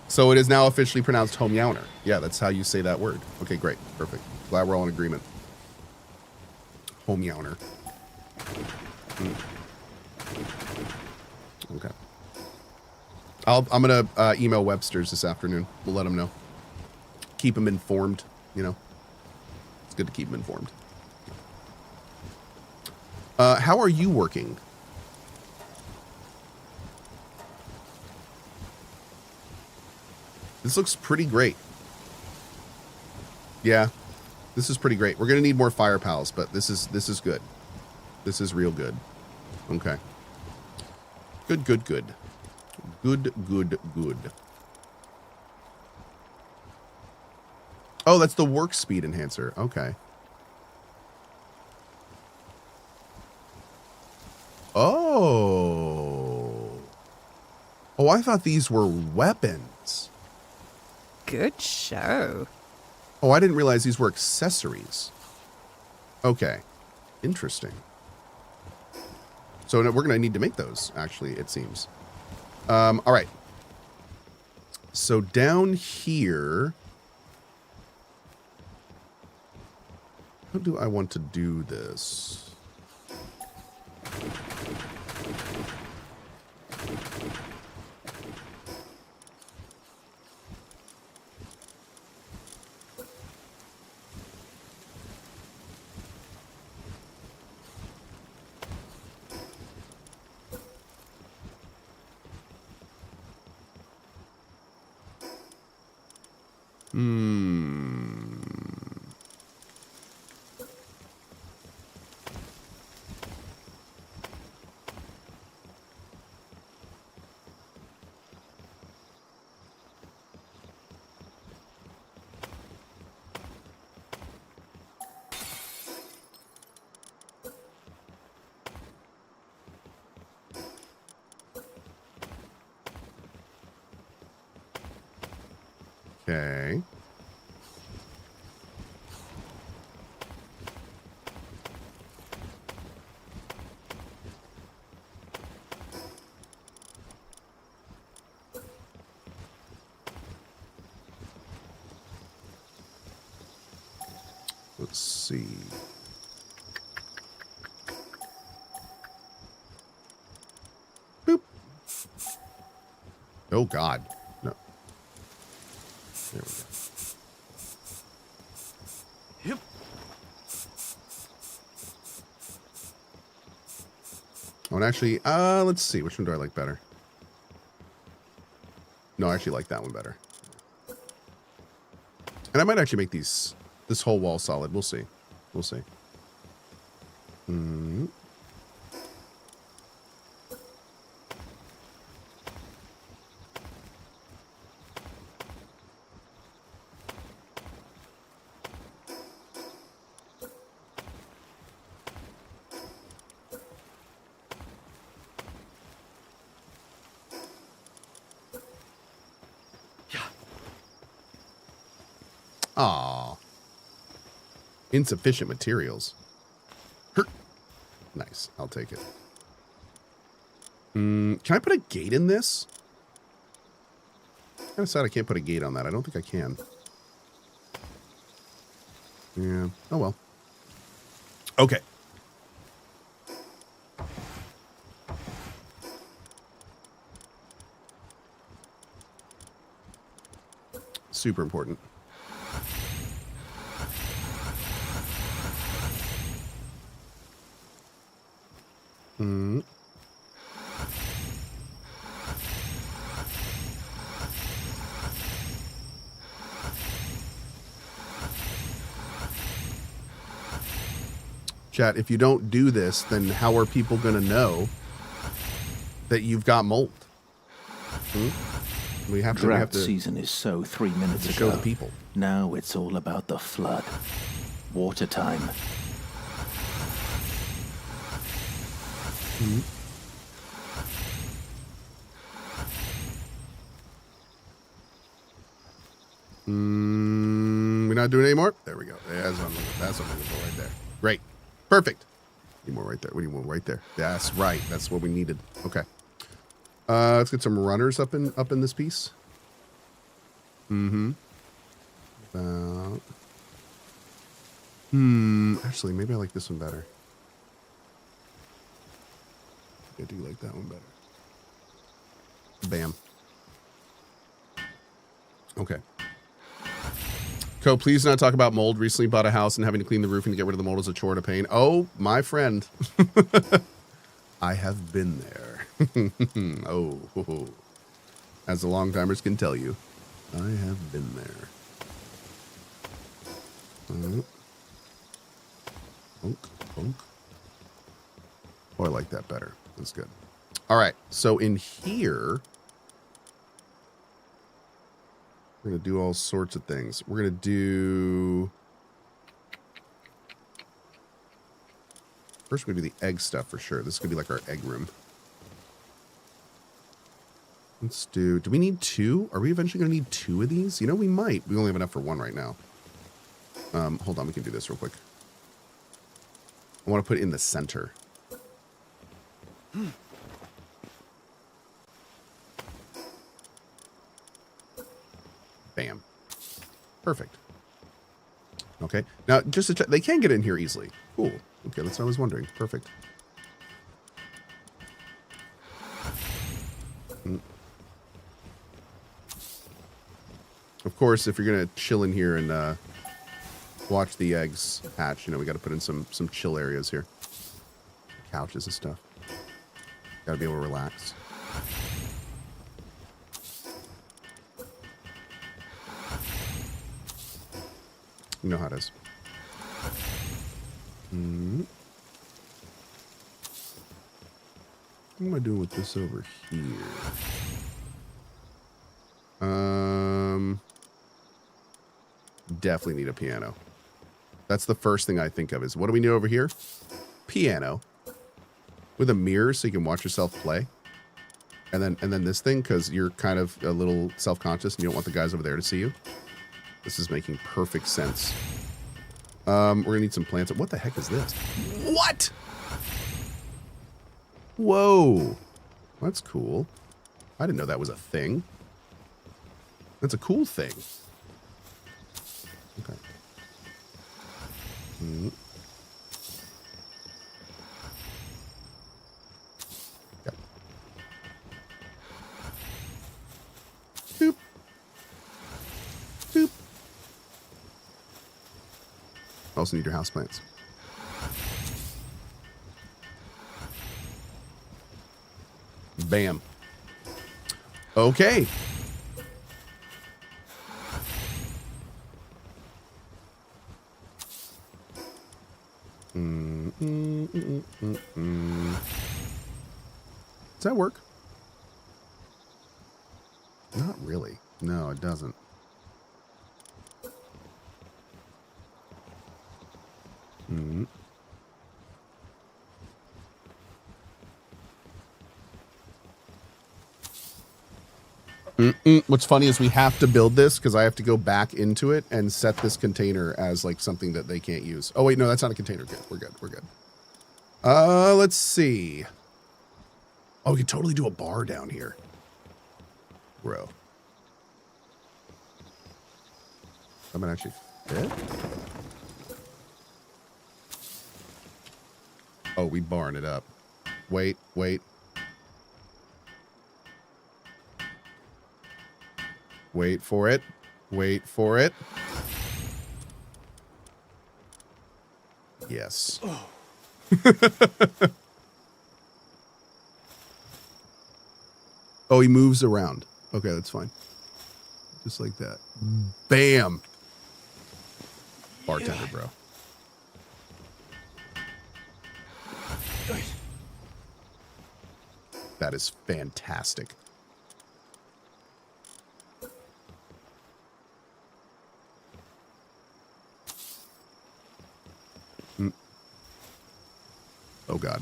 So it is now officially pronounced homeyowner. Yeah, that's how you say that word. Okay, great. Perfect. Glad we're all in agreement. Homeyowner. Okay. I'm going to email Webster's this afternoon. We'll let them know. Keep them informed, It's good to keep them informed. How are you working? This looks pretty great. Yeah, this is pretty great. We're gonna need more fire pals, but this is good. This is real good. Okay. Good. Good. Oh, that's the work speed enhancer. Okay. Oh. Oh, I thought these were weapons. Good show. Oh, I didn't realize these were accessories. Okay. Interesting. So we're going to need to make those, actually, it seems. All right. So down here... How do I want to do this? Hmm. Okay. Let's see. Boop. Oh, God. No. There we go. Yep. Oh, and actually, let's see. Which one do I like better? No, I actually like that one better. And I might actually make this whole wall solid. We'll see. We'll see. Hmm. Aw. Insufficient materials. Nice. I'll take it. Can I put a gate in this? I'm kind of sad I can't put a gate on that. I don't think I can. Yeah. Oh, well. Okay. Super important. Hmm. Chat, if you don't do this, then how are people going to know that you've got mold? We have Drought to season is so 3 minutes ago. show the people. Now it's all about the flood. Water time. We're not doing it anymore. There we go. That's what I'm looking for right there. Great. Perfect. Need more right there. What do you want right there? That's right. That's what we needed. Okay. Let's get some runners up in this piece. Actually, maybe I like this one better. I do like that one better. Bam. Okay. Cohh, please not talk about mold. Recently bought a house and having to clean the roofing to get rid of the mold is a chore to pain. Oh, my friend. I have been there. Oh. As the long-timers can tell you, I have been there. Bonk, bonk. Oh, I like that better. That's good. All right. So in here, we're going to do all sorts of things. We're going to do... First, we're going to do the egg stuff for sure. This is going to be like our egg room. Let's do... Do we need two? Are we eventually going to need two of these? You know, we might. We only have enough for one right now. Hold on. We can do this real quick. I want to put it in the center. Bam. Perfect. Okay. Now, just to check, they can get in here easily. Cool. Okay, that's what I was wondering. Perfect. Of course, if you're going to chill in here and watch the eggs hatch, you know, we got to put in some chill areas here. Couches and stuff. Got to be able to relax. You know how it is. Mm. What am I doing with this over here? Definitely need a piano. That's the first thing I think of is what do we need over here? Piano. With a mirror so you can watch yourself play. And then this thing, because you're kind of a little self-conscious and you don't want the guys over there to see you. This is making perfect sense. We're gonna need some plants. What the heck is this? What? Whoa. That's cool. I didn't know that was a thing. That's a cool thing. Okay. Mm. Yep. Boop. Boop. Also need your houseplants. Bam. Okay. Does that work? Not really. No, it doesn't. What's funny is we have to build this because I have to go back into it and set this container as like something that they can't use. Oh wait, no, that's not a container. Good. We're good. We're good. Let's see. Oh, we could totally do a bar down here. Bro. That might actually fit. Oh, we barring it up. Wait, wait. Wait for it. Wait for it. Yes. Oh. Oh, he moves around. Okay, that's fine. Just like that. Bam. Bartender, bro. That is fantastic. Oh, God.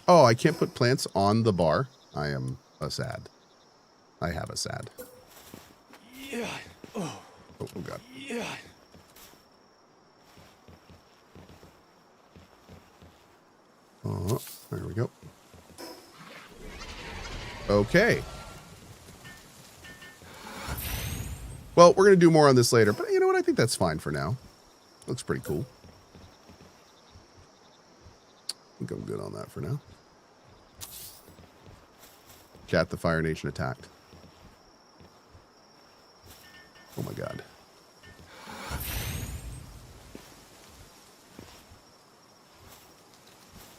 Oh, I can't put plants on the bar. I am a sad. I have a sad. Yeah. Oh, oh God. Yeah. Oh, there we go. Okay. Well, we're going to do more on this later, but you know what? I think that's fine for now. Looks pretty cool. I think I'm good on that for now. Chat, the Fire Nation attacked. Oh my God.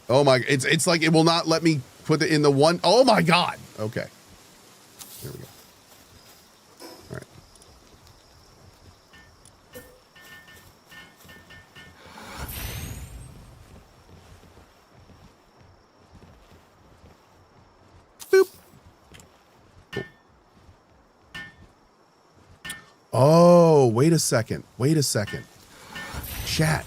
Oh my, it's like it will not let me put it in the one. Oh my God. Okay. There we go. All right. Boop. Cool. Oh, wait a second. Wait a second. Chat.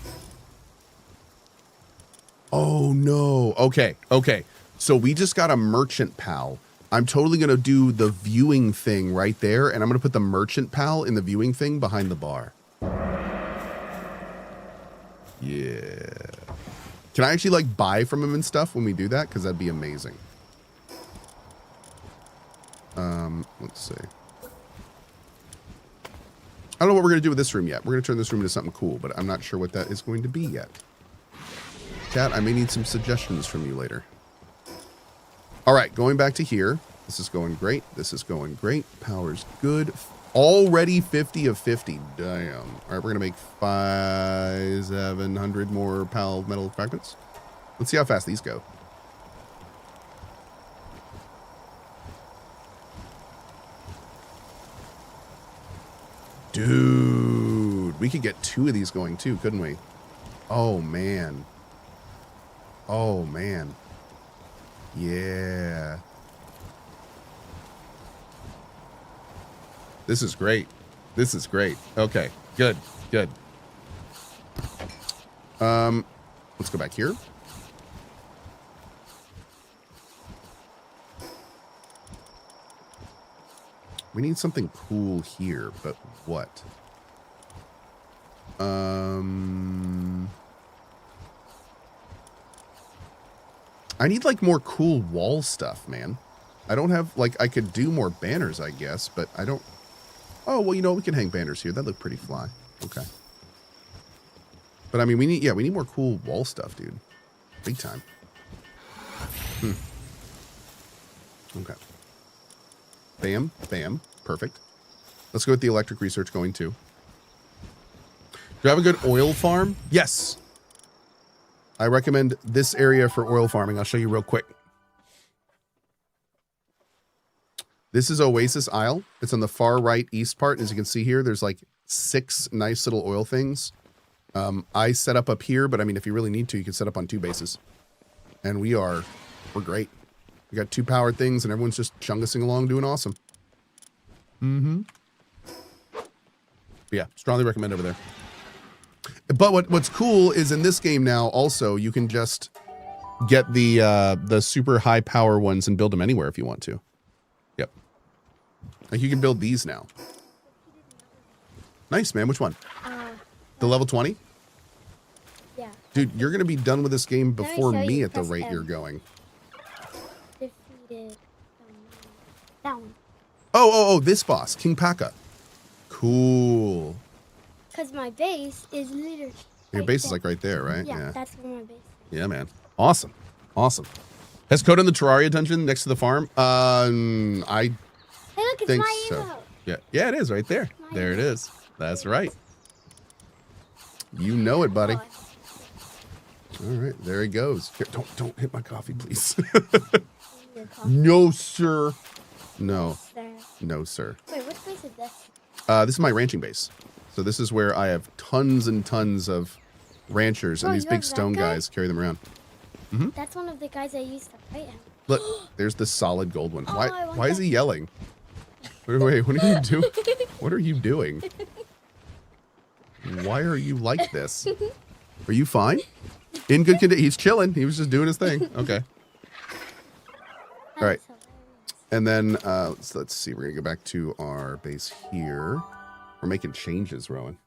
Oh no. Okay. Okay. So we just got a merchant pal. I'm totally going to do the viewing thing right there. And I'm going to put the merchant pal in the viewing thing behind the bar. Yeah. Can I actually like buy from him and stuff when we do that? Cause that'd be amazing. Let's see. I don't know what we're going to do with this room yet. We're going to turn this room into something cool, but I'm not sure what that is going to be yet. Chat, I may need some suggestions from you later. All right, going back to here. This is going great. This is going great. Power's good. Already 50 of 50. Damn. All right, we're going to make 700 more PAL metal fragments. Let's see how fast these go. Dude, we could get 2 of these going too, couldn't we? Oh, man. Oh, man. Yeah. This is great. This is great. Okay, good, good. Let's go back here. We need something cool here, but what? I need like more cool wall stuff, man. I don't have like, I could do more banners, I guess, but I don't. Oh, well, you know, we can hang banners here. That look pretty fly. Okay. But I mean, we need more cool wall stuff, dude. Big time. Okay. Bam, bam. Perfect. Let's go with the electric research going too. Do you have a good oil farm? Yes. I recommend this area for oil farming. I'll show you real quick. This is Oasis Isle. It's on the far right east part. As you can see here, there's like 6 nice little oil things. I set up here, but I mean, if you really need to, you can set up on 2 bases. And we're great. We got 2 powered things and everyone's just chungussing along doing awesome. Mm-hmm. Yeah, strongly recommend over there. But what's cool is in this game now also you can just get the super high power ones and build them anywhere if you want to. Yep. Like you can build these now. Nice, man. Which one? The level 20? Yeah. Dude, you're going to be done with this game Let me before show me you. at the Press rate M. you're going. Defeated. That one. Oh, this boss, King Paka. Cool. Because my base is literally. Your right base is there. like right there, right? Yeah, that's where my base is. Yeah, man. Awesome. Awesome. Has Cohh done the Terraria dungeon next to the farm? I Hey, look, it's think my so. emote. Yeah. Yeah, it is right there. My There it emote. is. That's right. You know it, buddy. Oh, All right, there he goes. Here, don't hit my coffee, please. your coffee No, sir. No. there. No, sir. Wait, which base is this? This is my ranching base. So this is where I have tons and tons of ranchers, and Bro, these you big have that stone guy? guys carry them around. That's one of the guys I used to fight him. Look, there's the solid gold one. Oh, I want Why is that. he yelling? Wait, what are you doing? What are you doing? Why are you like this? Are you fine? In good condition. He's chilling. He was just doing his thing. Okay. All right. That's hilarious. And then let's see. We're gonna go back to our base here. We're making changes, Rowan.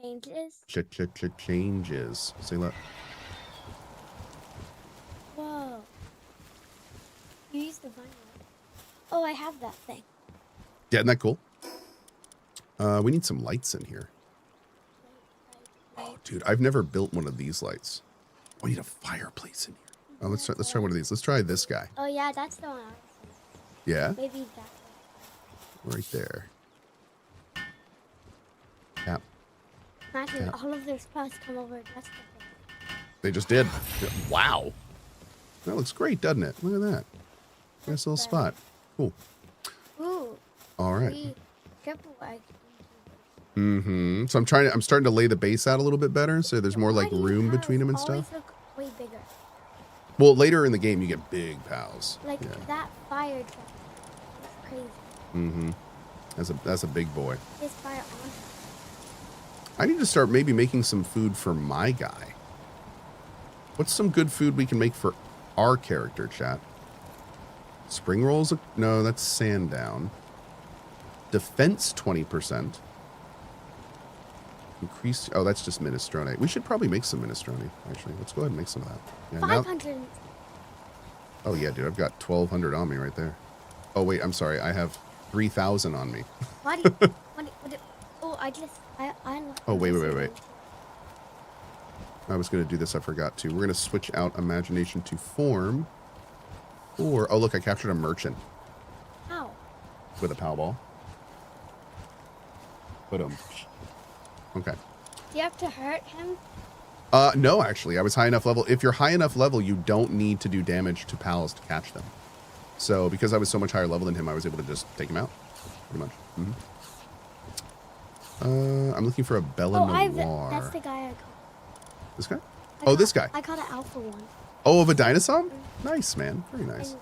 Changes. Changes. Say that. Whoa. You used the vinyl. Oh, I have that thing. Yeah, isn't that cool? We need some lights in here. Oh, dude, I've never built one of these lights. We need a fireplace in here. Oh, let's try one of these. Let's try this guy. Oh, yeah, that's the one I was Yeah, thinking. Maybe that one. right there. Tap. Imagine Yeah. all of their spots come over just They just did. Wow. That looks great, doesn't it? Look at that. Nice little spot. Cool. Ooh. All right. Be careful. Mm-hmm. So I'm starting to lay the base out a little bit better, so there's more like Why do you room guys between them and always stuff. Look way bigger. Well, later in the game you get big pals. Like Yeah. that fire truck. That's crazy. Mm-hmm. That's a big boy. There's fire on. I need to start maybe making some food for my guy. What's some good food we can make for our character, chat? Spring rolls? No, that's sand down. Defense 20%. Increase. Oh, that's just minestrone. We should probably make some minestrone, actually. Let's go ahead and make some of that. Yeah, now- 500. oh, yeah, dude. I've got 1,200 on me right there. Oh, wait. I'm sorry. I have 3,000 on me. What do you, oh, I unlocked. Oh, wait. I was going to do this. I forgot to. We're going to switch out imagination to form. Or, oh, look, I captured a merchant How? with a Powerball. Okay. Do you have to hurt him? No, actually, I was high enough level. If you're high enough level, you don't need to do damage to pals to catch them. So, because I was so much higher level than him, I was able to just take him out. Pretty much. I'm looking for a Bella Noir. That's the guy I caught. This guy? I This guy. I caught an alpha one. Oh, of a dinosaur? Nice, man. Very nice.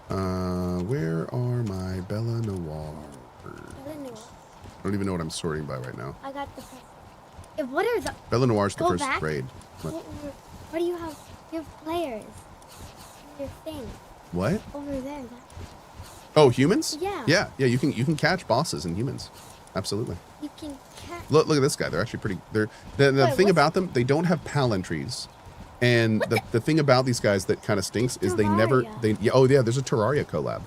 Where are my Bella Noir? I don't even know what I'm sorting by right now. I got the first. What are the... Bella Noir's the Go first back. grade. What do you have? You have players. Your thing. What? Over there. Oh, humans? Yeah. Yeah, you can catch bosses and humans. Absolutely. You can catch... Look at this guy. They're actually pretty... The thing about them, they don't have PAL entries. And the thing about these guys that kind of stinks is they never... There's a Terraria collab.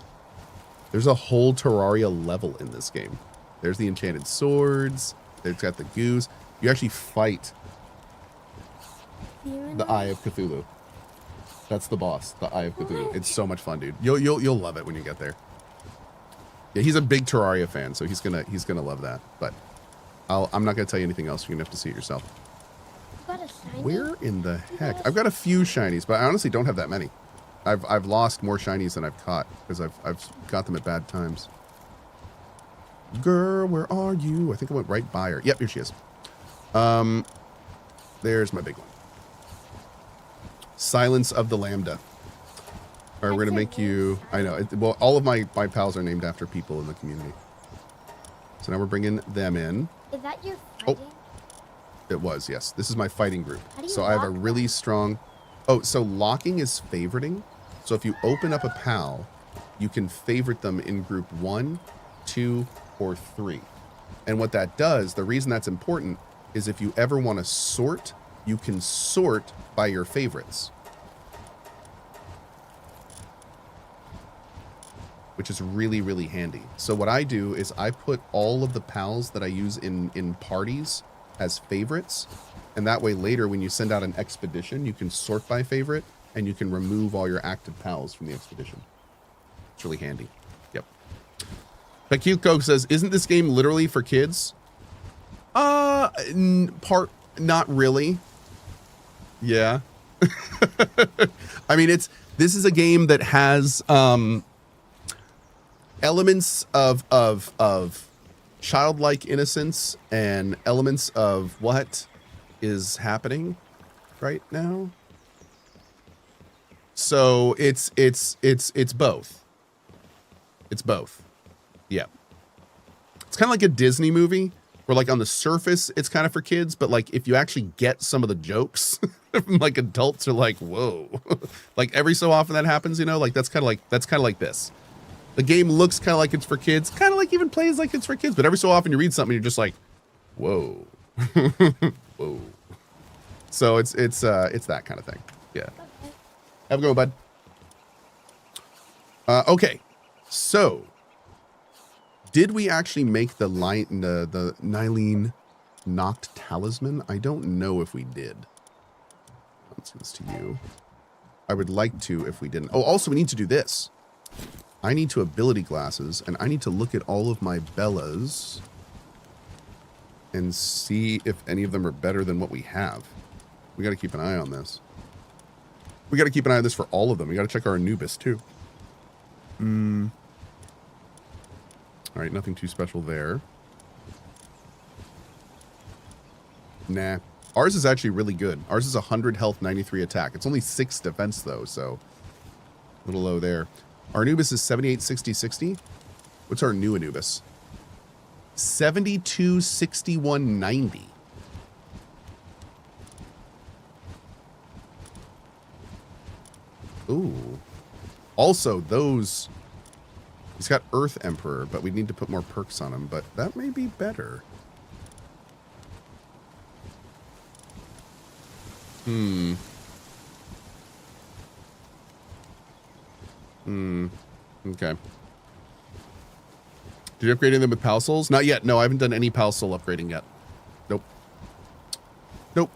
There's a whole Terraria level in this game. There's the enchanted swords. They've got the goose. You actually fight the Eye of Cthulhu. That's the boss, the Eye of Cthulhu. It's so much fun, dude. You'll love it when you get there. Yeah, he's a big Terraria fan, so he's gonna love that. But I'm not gonna tell you anything else. You're gonna have to see it yourself. Got a shiny? Where in the heck? I've got a few shinies, but I honestly don't have that many. I've lost more shinies than I've caught because I've got them at bad times. Girl, where are you? I think I went right by her. Yep, here she is. There's my big one. Silence of the Lambda. All right, we're gonna make you. I know. Well, all of my pals are named after people in the community. So now we're bringing them in. Is that your fighting? It was, yes. This is my fighting group. How do you So I have a lock really them? strong... Oh, so locking is favoriting. So if you open up a pal, you can favorite them in group 1, 2, or 3. And what that does, the reason that's important, is if you ever want to sort, you can sort by your favorites. Which is really, really handy. So what I do is I put all of the pals that I use in parties as favorites, and that way later when you send out an expedition, you can sort by favorite, and you can remove all your active pals from the expedition. It's really handy. Yep. But Cute Coke says, isn't this game literally for kids? Not really. Yeah. I mean, this is a game that has elements of childlike innocence and elements of what is happening right now. So it's both. It's both. Yeah. It's kind of like a Disney movie where, like, on the surface it's kind of for kids, but like if you actually get some of the jokes like adults are like, whoa. Like every so often that happens, you know, like that's kind of like this. The game looks kind of like it's for kids, kind of like even plays like it's for kids, but every so often you read something, you're just like, whoa. Whoa. So it's that kind of thing. Yeah. Have a go, bud. Okay. So did we actually make the Nylene Knocked Talisman? I don't know if we did. Let's give this to you. I would like to if we didn't. Oh, also we need to do this. I need to ability glasses, and I need to look at all of my Bellas and see if any of them are better than what we have. We got to keep an eye on this. We got to keep an eye on this for all of them. We got to check our Anubis, too. All right, nothing too special there. Nah. Ours is actually really good. Ours is 100 health, 93 attack. It's only 6 defense, though, so a little low there. Our Anubis is 78, 60, 60. What's our new Anubis? 72, 61, 90. Ooh. Also, those... He's got Earth Emperor, but we need to put more perks on him, but that may be better. Okay. Did you upgrade them with Pal Souls? Not yet. No, I haven't done any Pal Soul upgrading yet. Nope. Nope.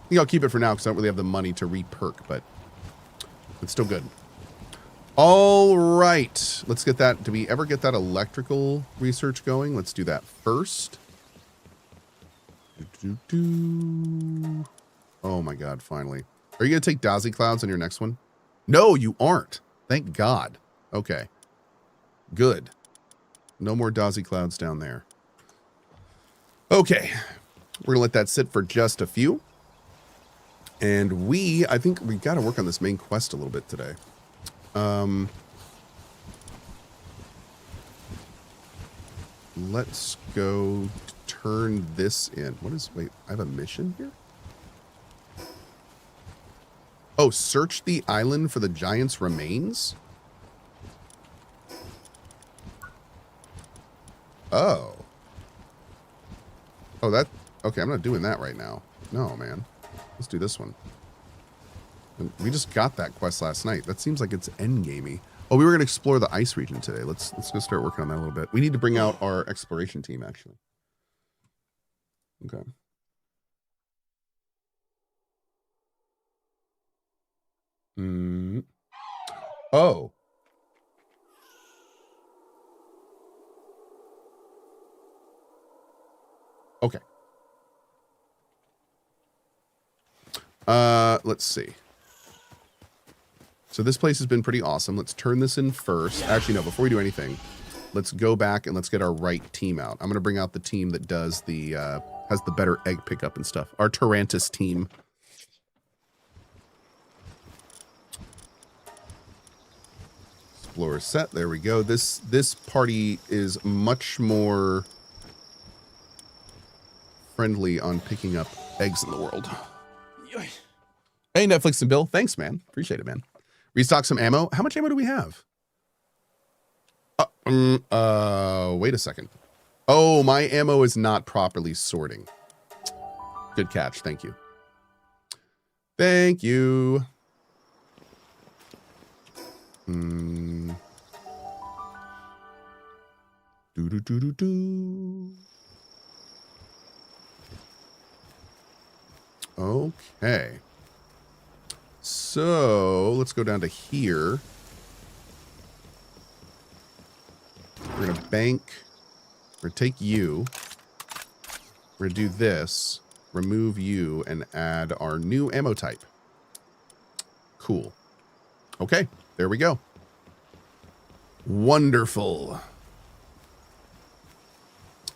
I think I'll keep it for now because I don't really have the money to re-perk, but it's still good. All right. Let's get that. Do we ever get that electrical research going? Let's do that first. Oh my God, finally. Are you going to take Dazzly Clouds on your next one? No, you aren't. Thank God. Okay. Good. No more Dazzy clouds down there. Okay. We're going to let that sit for just a few. And I think we got to work on this main quest a little bit today. Let's go turn this in. Wait, I have a mission here? Oh, search the island for the giant's remains? Oh. Oh, okay, I'm not doing that right now. No, man. Let's do this one. We just got that quest last night. That seems like it's endgamey. Oh, we were going to explore the ice region today. Let's go start working on that a little bit. We need to bring out our exploration team, actually. Okay. Oh. Okay. Let's see. So this place has been pretty awesome. Let's turn this in first. Actually, no, before we do anything, let's go back and let's get our right team out. I'm going to bring out the team that does has the better egg pickup and stuff. Our Tarantus team. Explorer set. There we go. This party is much more friendly on picking up eggs in the world. Hey, Netflix and Bill. Thanks, man. Appreciate it, man. Restock some ammo. How much ammo do we have? Wait a second. Oh, my ammo is not properly sorting. Good catch. Thank you. Thank you. Okay. So let's go down to here. We're going to bank. We're going to take you. We're going to do this. Remove you and add our new ammo type. Cool. Okay. There we go. Wonderful.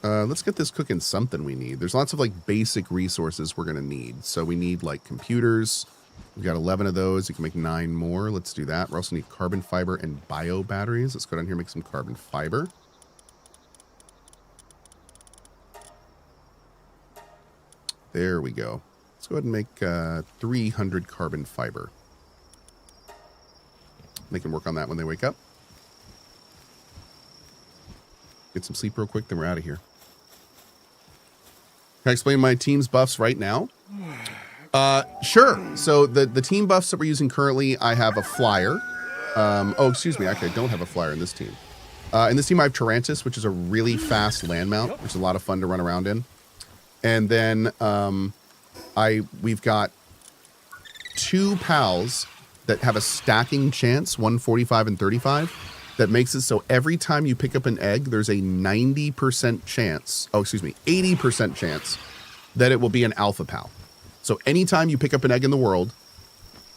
Let's get this cooking something we need. There's lots of like basic resources we're going to need. So we need like computers. We've got 11 of those. You can make 9 more. Let's do that. We also need carbon fiber and bio batteries. Let's go down here and make some carbon fiber. There we go. Let's go ahead and make 300 carbon fiber. They can work on that when they wake up. Get some sleep real quick, then we're out of here. Can I explain my team's buffs right now? Sure. So the team buffs that we're using currently, I have a flyer. Oh, excuse me. Actually, I don't have a flyer in this team. In this team, I have Tarantus, which is a really fast land mount, which is a lot of fun to run around in. And then we've got 2 pals that have a stacking chance, 145 and 35. That makes it so every time you pick up an egg, there's a 90% chance, 80% chance that it will be an alpha pal. So anytime you pick up an egg in the world,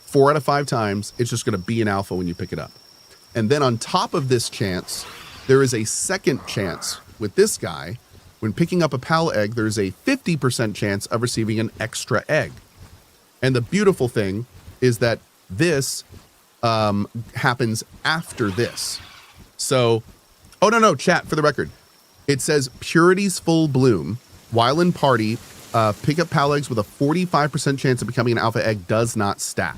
4 out of 5 times, it's just going to be an alpha when you pick it up. And then on top of this chance, there is a second chance with this guy. When picking up a pal egg, there's a 50% chance of receiving an extra egg. And the beautiful thing is that this happens after this. So, oh, no, chat, for the record. It says Purity's Full Bloom, while in party, pick up pal eggs with a 45% chance of becoming an alpha egg does not stack.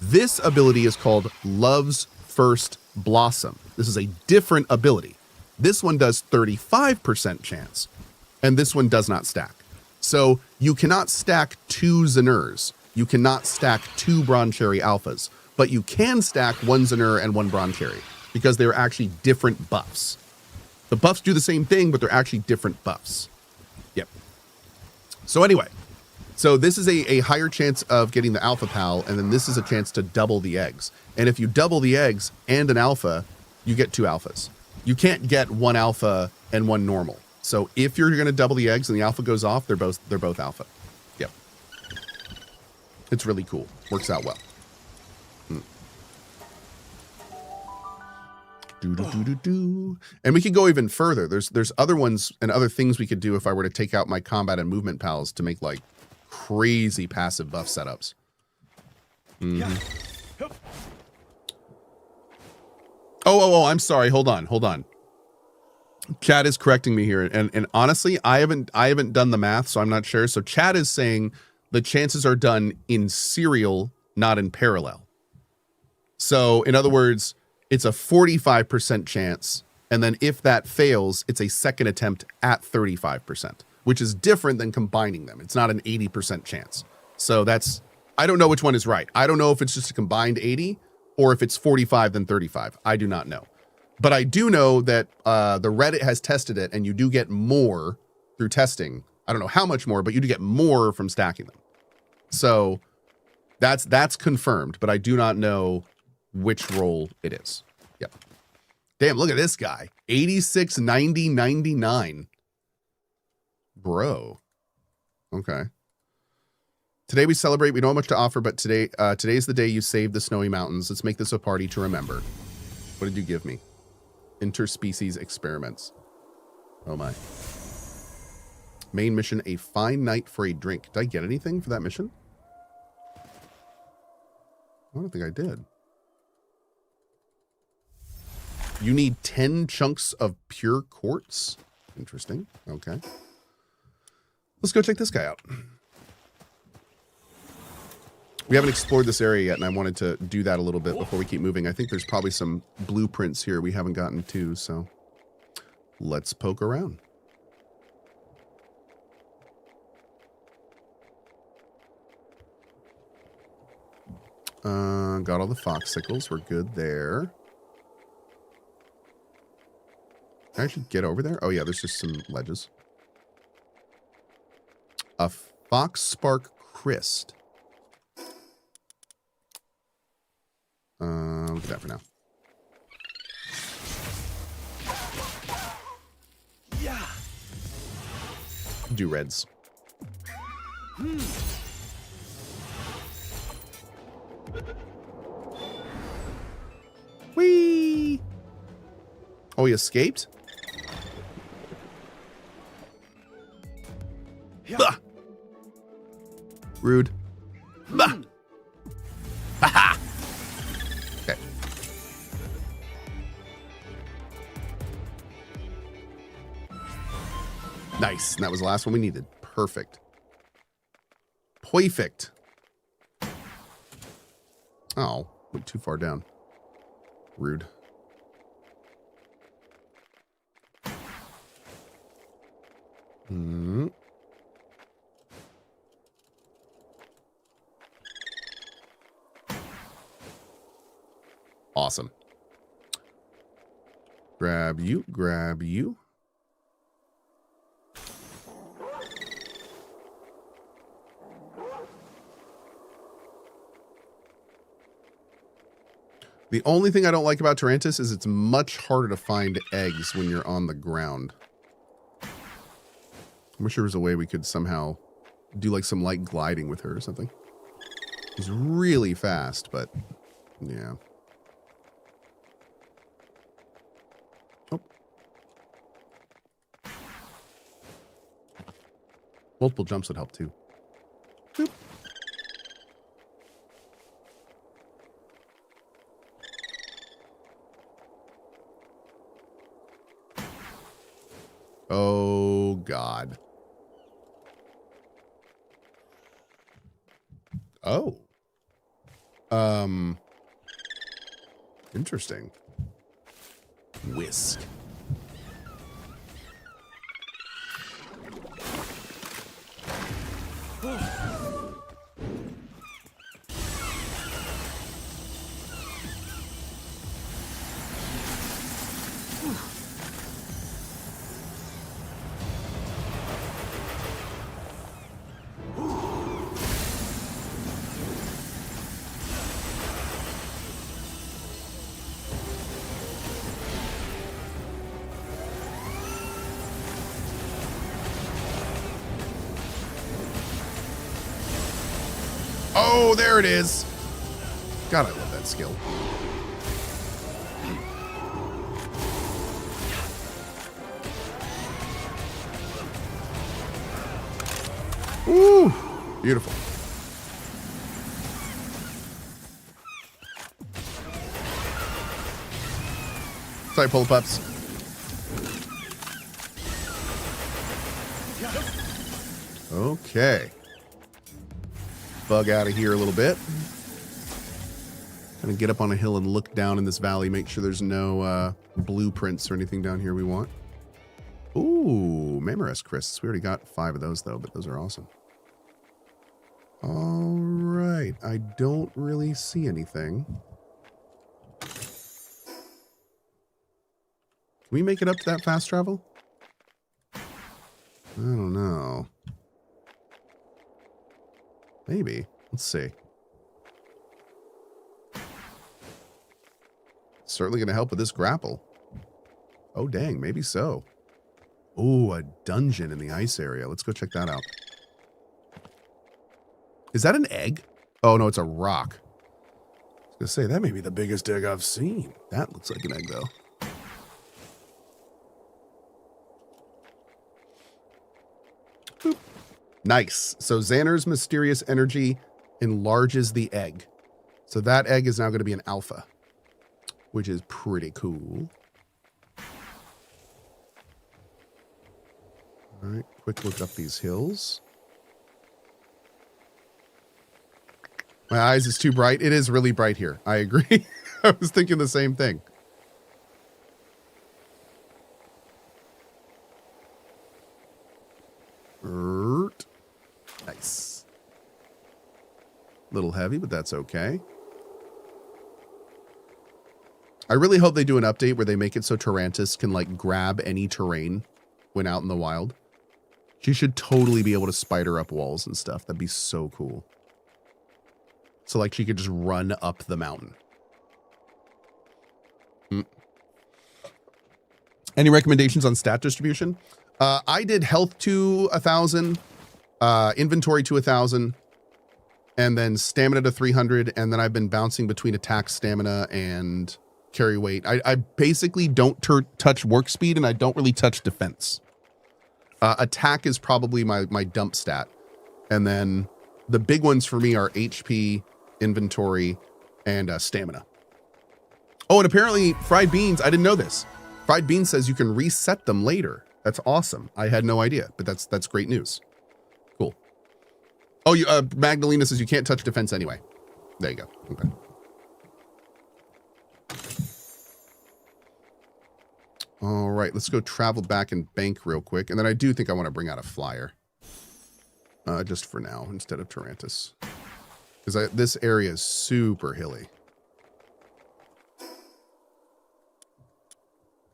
This ability is called Love's First Blossom. This is a different ability. This one does 35% chance, and this one does not stack. So you cannot stack 2 Zenurs. You cannot stack 2 Bronze Cherry Alphas, but you can stack 1 Zenur and 1 Bronze Cherry, because they're actually different buffs. The buffs do the same thing, but they're actually different buffs. Yep. So anyway, so this is a higher chance of getting the alpha pal, and then this is a chance to double the eggs. And if you double the eggs and an alpha, you get 2 alphas. You can't get 1 alpha and 1 normal. So if you're going to double the eggs and the alpha goes off, they're both alpha. Yep. It's really cool. Works out well. And we could go even further. There's other ones and other things we could do if I were to take out my combat and movement pals to make like crazy passive buff setups. Oh, I'm sorry. Hold on. Chad is correcting me here. And honestly, I haven't done the math, so I'm not sure. So Chad is saying the chances are done in serial, not in parallel. So in other words, it's a 45% chance. And then if that fails, it's a second attempt at 35%, which is different than combining them. It's not an 80% chance. So I don't know which one is right. I don't know if it's just a combined 80 or if it's 45 then 35. I do not know. But I do know that the Reddit has tested it, and you do get more through testing. I don't know how much more, but you do get more from stacking them. So that's confirmed, but I do not know which role it is. Yep. Damn, look at this guy. 86, 90, 99. Bro. Okay. Today we celebrate. We don't have much to offer, but today's the day you saved the snowy mountains. Let's make this a party to remember. What did you give me? Interspecies experiments. Oh my. Main mission, a fine night for a drink. Did I get anything for that mission? I don't think I did. You need 10 chunks of pure quartz. Interesting. Okay. Let's go check this guy out. We haven't explored this area yet, and I wanted to do that a little bit before we keep moving. I think there's probably some blueprints here we haven't gotten to, so let's poke around. Got all the foxicles. We're good there. Can I actually get over there? Oh, yeah, there's just some ledges. A fox spark crest. Look at that for now. Yeah. Do reds. Whee! Oh, he escaped? Bah! Rude. Bah! Ha-ha! Okay. Nice. And that was the last one we needed. Perfect. Perfect. Oh, went too far down. Rude. Awesome. Grab you, grab you. The only thing I don't like about Tarantus is it's much harder to find eggs when you're on the ground. I wish there was a way we could somehow do like some light gliding with her or something. She's really fast, but yeah. Oh. Multiple jumps would help too. Boop. Oh, God. Oh. Interesting. Whisk. Oh, there it is. God, I love that skill. Ooh, beautiful. Sorry, pull pups. Okay. Bug out of here a little bit. Gonna get up on a hill and look down in this valley, make sure there's no blueprints or anything down here we want. Ooh, Mamorest crisps. We already got 5 of those though, but those are awesome. All right, I don't really see anything. Can we make it up to that fast travel? I don't know. Maybe. Let's see. Certainly going to help with this grapple. Oh, dang. Maybe so. Ooh, a dungeon in the ice area. Let's go check that out. Is that an egg? Oh, no, it's a rock. I was going to say, that may be the biggest egg I've seen. That looks like an egg, though. Boop. Nice. So Xander's mysterious energy enlarges the egg. So that egg is now going to be an alpha, which is pretty cool. All right, quick look up these hills. My eyes is too bright. It is really bright here. I agree. I was thinking the same thing. Nice. Little heavy, but that's okay. I really hope they do an update where they make it so Tarantus can like grab any terrain when out in the wild. She should totally be able to spider up walls and stuff. That'd be so cool. So like she could just run up the mountain. Any recommendations on stat distribution? I did health to 1,000, inventory to 1,000, and then stamina to 300. And then I've been bouncing between attack, stamina, and carry weight. I basically don't touch work speed, and I don't really touch defense. Attack is probably my dump stat. And then the big ones for me are HP, inventory, and stamina. Oh, and apparently fried beans, I didn't know this. Fried beans says you can reset them later. That's awesome. I had no idea, but that's great news. Cool. Oh, Magdalena says you can't touch defense anyway. There you go. Okay. All right, let's go travel back and bank real quick. And then I do think I want to bring out a flyer. Just for now, instead of Tarantus. Because this area is super hilly.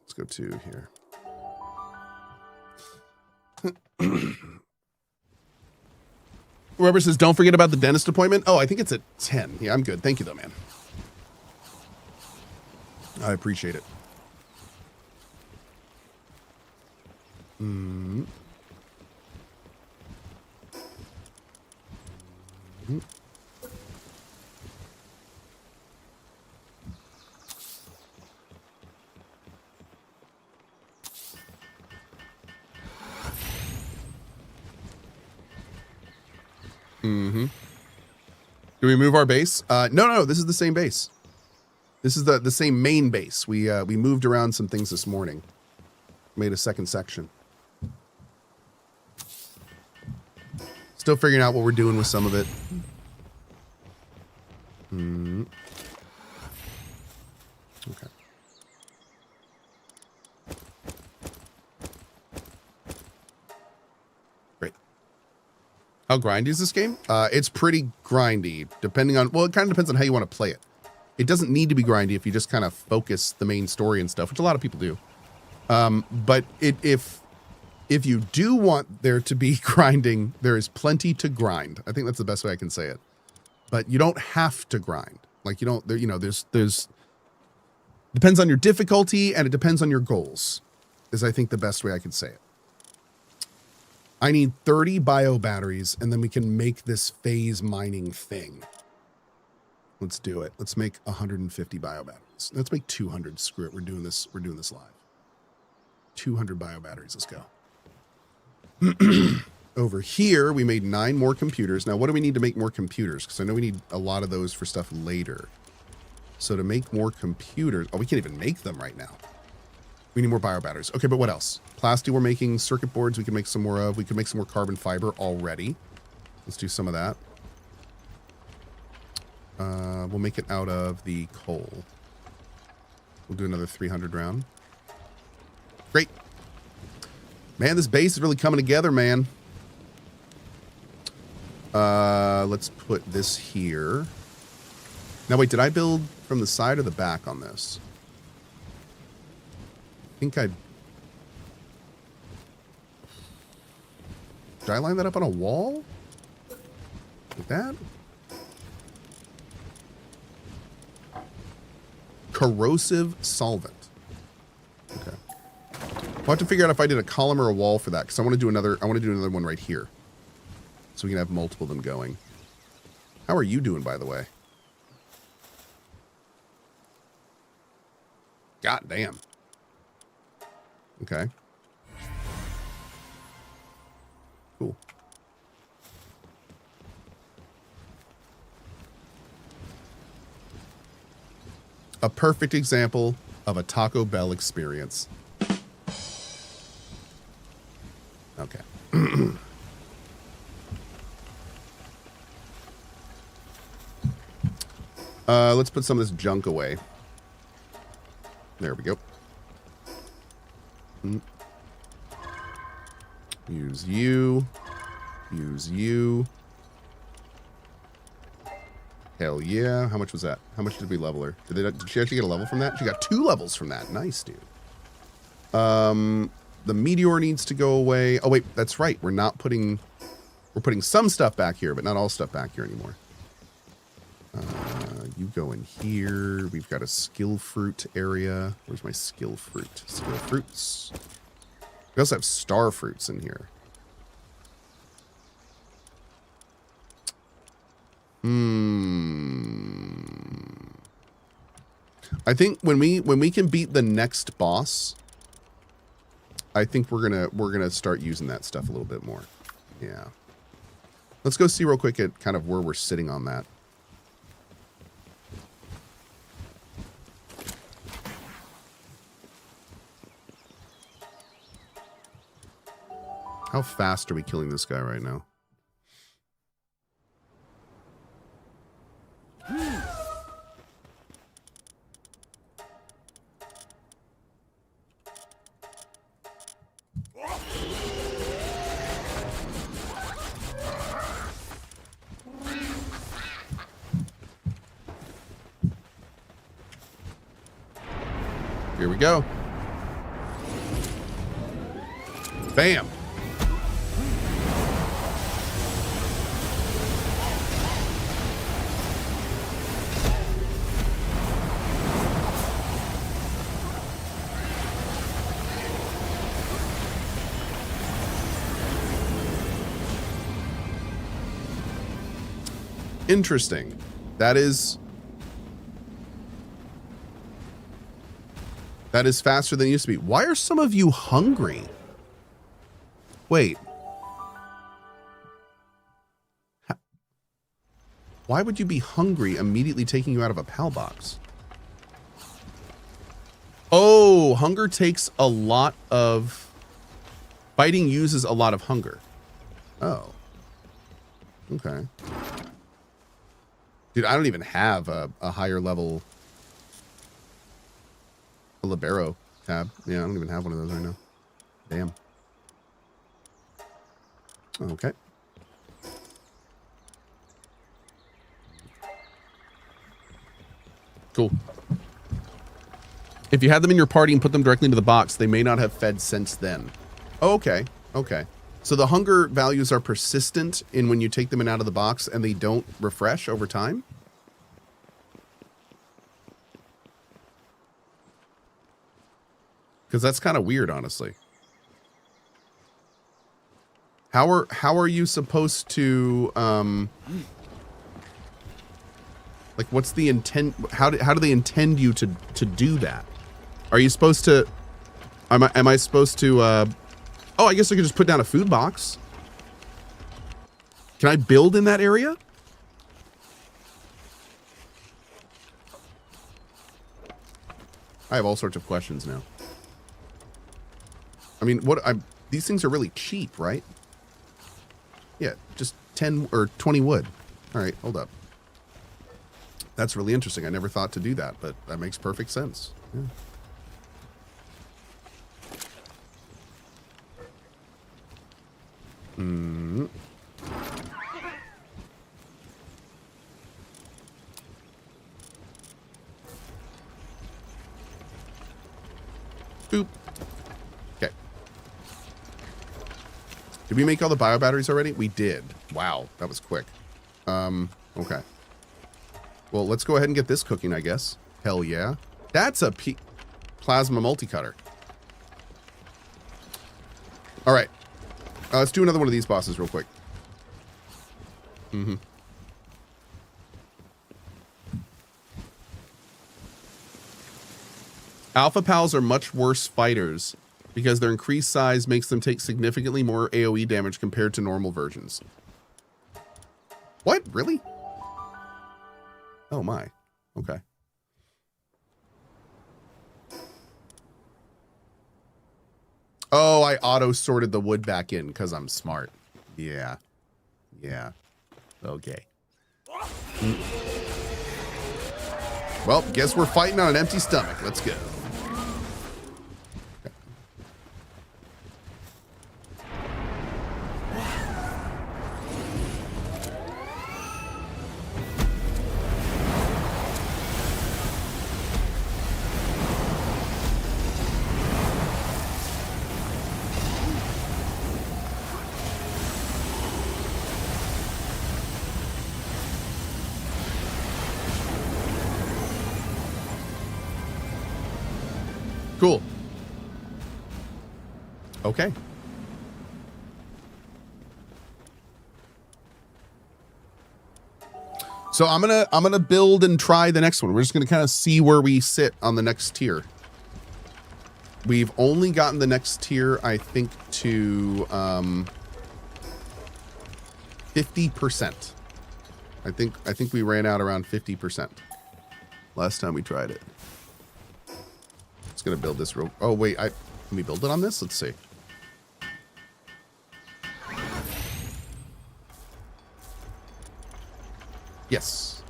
Let's go to here. Whoever says, don't forget about the dentist appointment. Oh, I think it's at 10. Yeah, I'm good. Thank you, though, man. I appreciate it. Do we move our base? No, this is the same base. This is the same main base. We moved around some things this morning. Made a second section. Still figuring out what we're doing with some of it. Okay. Great. How grindy is this game? It's pretty grindy, depending on, well, it kind of depends on how you want to play it. It doesn't need to be grindy if you just kind of focus the main story and stuff, which a lot of people do. But if you do want there to be grinding, there is plenty to grind. I think that's the best way I can say it. But you don't have to grind. Like you don't, there's depends on your difficulty and it depends on your goals, is I think the best way I could say it. I need 30 bio batteries and then we can make this phase mining thing. Let's do it. Let's make 150 bio batteries. Let's make 200. Screw it. We're doing this live. 200 bio batteries. Let's go. Over here, we made 9 more computers. Now, what do we need to make more computers? Because I know we need a lot of those for stuff later. So to make more computers... Oh, we can't even make them right now. We need more biobatteries. Okay, but what else? Plasti we're making. Circuit boards we can make some more of. We can make some more carbon fiber already. Let's do some of that. We'll make it out of the coal. We'll do another 300 round. Great. Man, this base is really coming together, man. Let's put this here. Now, wait, did I build from the side or the back on this? I think I... Did I line that up on a wall? Like that? Corrosive solvent. Okay. We'll have to figure out if I did a column or a wall for that, because I want to do another one right here. So we can have multiple of them going. How are you doing, by the way? God damn. Okay. Cool. A perfect example of a Taco Bell experience. Okay. Let's put some of this junk away. There we go. Use you. Use you. Hell yeah. How much was that? How much did we level her? Did she actually get a level from that? She got 2 levels from that. Nice, dude. The meteor needs to go away. Oh, wait. That's right. We're putting some stuff back here, but not all stuff back here anymore. You go in here. We've got a skill fruit area. Where's my skill fruit? Skill fruits. We also have star fruits in here. I think when we can beat the next boss, I think we're gonna start using that stuff a little bit more. Yeah. Let's go see real quick at kind of where we're sitting on that. How fast are we killing this guy right now? Here we go. Bam. Interesting. That is faster than it used to be. Why are some of you hungry? Wait. Why would you be hungry immediately taking you out of a PAL box? Oh, hunger takes a lot of... Fighting uses a lot of hunger. Oh. Okay. Dude, I don't even have a higher level libero tab. Yeah, I don't even have one of those right now. Damn. Okay. Cool. If you had them in your party and put them directly into the box, they may not have fed since then. Oh, okay. Okay. So the hunger values are persistent in when you take them in out of the box and they don't refresh over time? Because that's kind of weird, honestly. How are you supposed to like what's the intent? How do they intend you to do that? Are you supposed to? Am I supposed to? Oh, I guess I could just put down a food box. Can I build in that area? I have all sorts of questions now. I mean, these things are really cheap, right? Yeah, just 10 or 20 wood. All right, hold up. That's really interesting. I never thought to do that, but that makes perfect sense. Yeah. Mm. Boop. Okay. Did we make all the bio batteries already? We did. Wow, that was quick. Okay. Well, let's go ahead and get this cooking, I guess. Hell yeah. That's a plasma multi-cutter. All right. Let's do another one of these bosses real quick. Mm-hmm. Alpha Pals are much worse fighters because their increased size makes them take significantly more AoE damage compared to normal versions. What? Really? Oh my. Okay. Oh, I auto-sorted the wood back in because I'm smart. Yeah. Yeah. Okay. Well, guess we're fighting on an empty stomach. Let's go. Cool. Okay. So I'm gonna build and try the next one. We're just gonna kind of see where we sit on the next tier. We've only gotten the next tier, I think, to 50%. I think we ran out around 50% last time we tried it. Gonna build this real. Oh wait, can we build it on this? Let's see. Yes.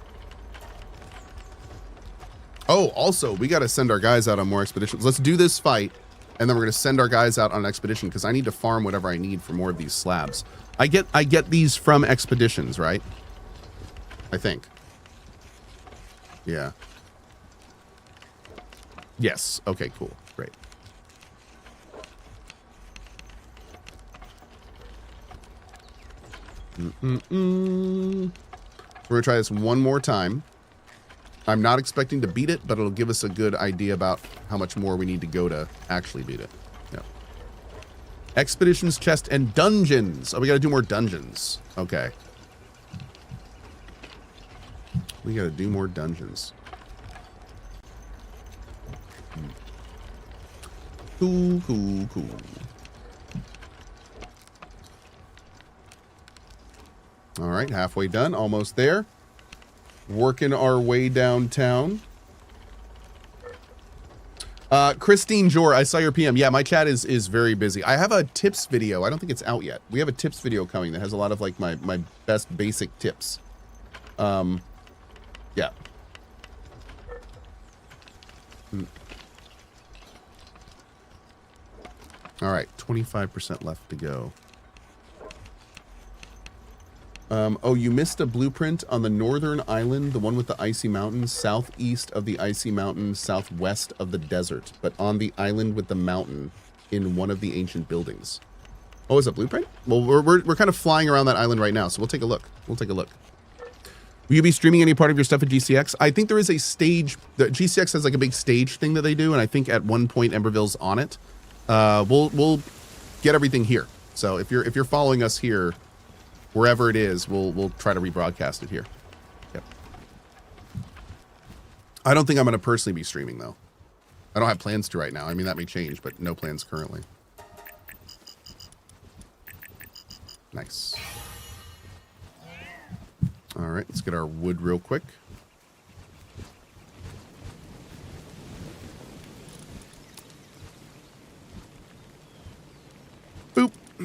Oh, also, we got to send our guys out on more expeditions. Let's do this fight, and then we're gonna send our guys out on an expedition because I need to farm whatever I need for more of these slabs. I get these from expeditions, right? I think. Yeah. Yes. Okay, cool. Great. We're going to try this one more time. I'm not expecting to beat it, but it'll give us a good idea about how much more we need to go to actually beat it. Yeah. Expeditions, chest, and dungeons. Oh, we got to do more dungeons. Okay. We got to do more dungeons. Cool, cool, cool. All right, halfway done, almost there. Working our way downtown. Christine Jor, I saw your PM. Yeah, my chat is very busy. I have a tips video. I don't think it's out yet. We have a tips video coming that has a lot of like my best basic tips. Yeah. All right, 25% left to go. Oh, you missed a blueprint on the northern island, the one with the icy mountains, southeast of the icy mountains, southwest of the desert, but on the island with the mountain in one of the ancient buildings. Oh, is it a blueprint? Well, we're kind of flying around that island right now, so we'll take a look. We'll take a look. Will you be streaming any part of your stuff at GCX? I think there is a stage. The GCX has like a big stage thing that they do, and I think at one point Emberville's on it. We'll get everything here. So if you're following us here, wherever it is, we'll try to rebroadcast it here. Yep. I don't think I'm going to personally be streaming though. I don't have plans to right now. I mean, that may change, but no plans currently. Nice. All right, let's get our wood real quick. Boop. I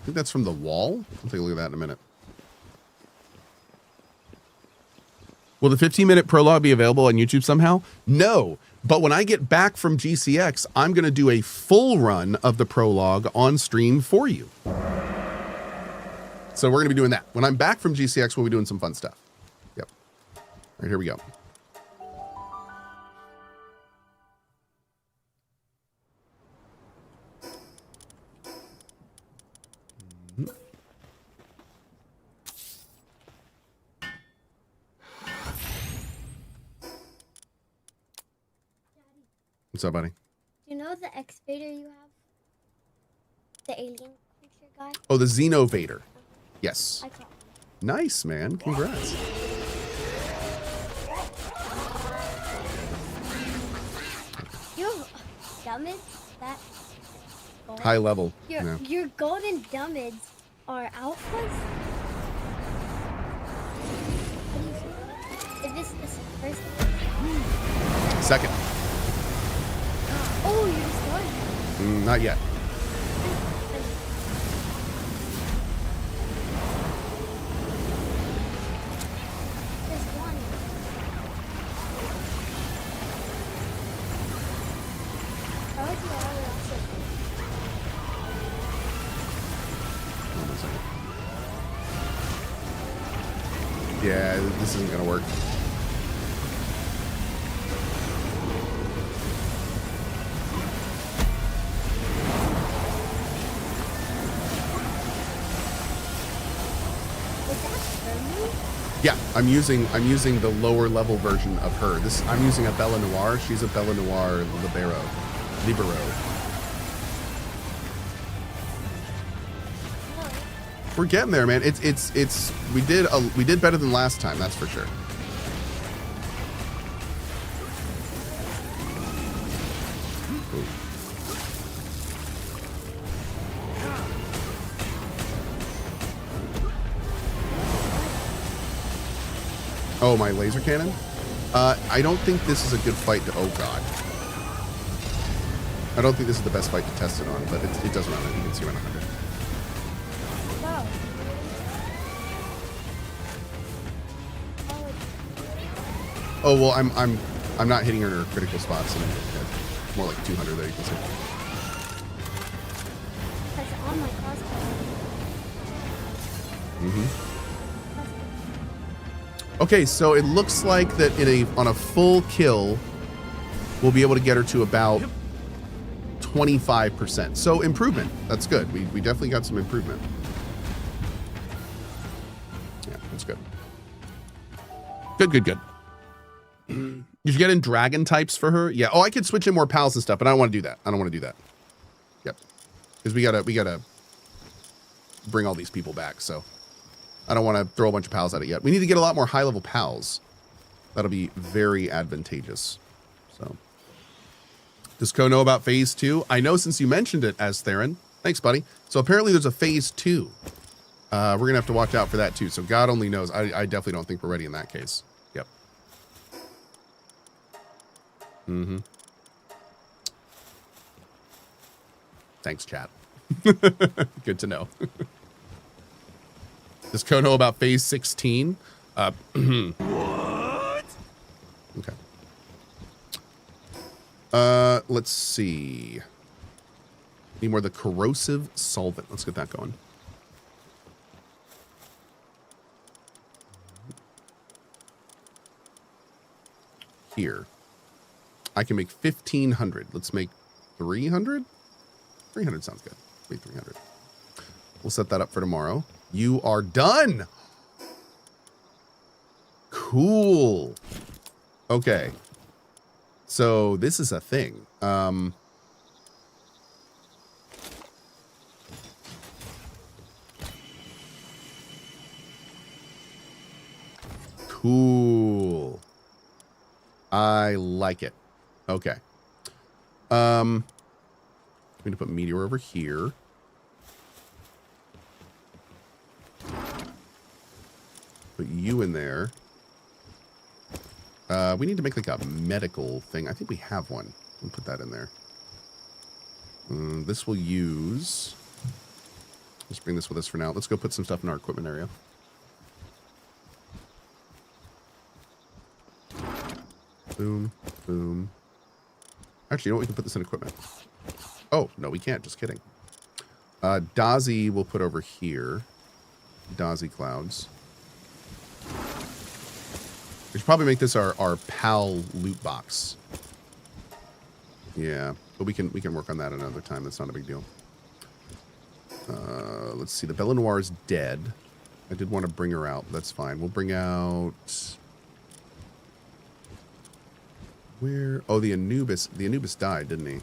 think that's from the wall. I'll take a look at that in a minute. Will the 15-minute prologue be available on YouTube somehow? No, but when I get back from GCX, I'm going to do a full run of the prologue on stream for you. So we're going to be doing that. When I'm back from GCX, we'll be doing some fun stuff. Yep. All right, here we go. What's up, buddy? Do you know the excavator you have? The alien creature guy? Oh, the Xenovator. Yes. I caught him. Nice, man. Congrats. Your dummies, that gold, High level. your, Yeah. your golden dummies are alphas? How do you say that? Is this the first one? Second. Oh, you're starting. Not yet. There's one. I like the other also. Hold on a second. Yeah, this isn't going to work. Was that Hermes? Yeah, I'm using the lower level version of her. I'm using a Bella Noir. She's a Bella Noir Libero. We're getting there, man. It's we did better than last time, that's for sure. Oh, my laser cannon? I don't think this is a good fight to... Oh, God. I don't think this is the best fight to test it on, but it does run it. You can see around 100. No. Oh, well, I'm not hitting her in her critical spots. And more like 200 there, you can see. That's on my crossbow. Okay, so it looks like that on a full kill, we'll be able to get her to about 25%. So improvement. That's good. We definitely got some improvement. Yeah, that's good. Good. Did you get in dragon types for her? Yeah. Oh, I could switch in more pals and stuff, but I don't want to do that. Yep. Because we gotta bring all these people back, so I don't want to throw a bunch of pals at it yet. We need to get a lot more high-level pals. That'll be very advantageous. So, does Cohh know about Phase 2? I know since you mentioned it, as Theron. Thanks, buddy. So apparently there's a Phase 2. We're going to have to watch out for that, too. So God only knows. I definitely don't think we're ready in that case. Yep. Thanks, chat. Good to know. Does Cohh know about Phase 16? What? Okay. Let's see. Need more of the corrosive solvent. Let's get that going. Here. I can make 1,500. Let's make 300? 300 sounds good. Make 300. We'll set that up for tomorrow. You are done. Cool. Okay. So this is a thing. Cool. I like it. Okay. I'm going to put meteor over here. Put you in there. We need to make like a medical thing. I think we have one. We'll put that in there. This will use... Let's bring this with us for now. Let's go put some stuff in our equipment area. Boom, boom. Actually, you know what? We can put this in equipment. Oh, no, we can't. Just kidding. Dazzy we'll put over here. Dazzy clouds. We should probably make this our PAL loot box. Yeah, but we can work on that another time. That's not a big deal. Let's see. The Bella Noire is dead. I did want to bring her out. That's fine. We'll bring out... Where? Oh, the Anubis. The Anubis died, didn't he?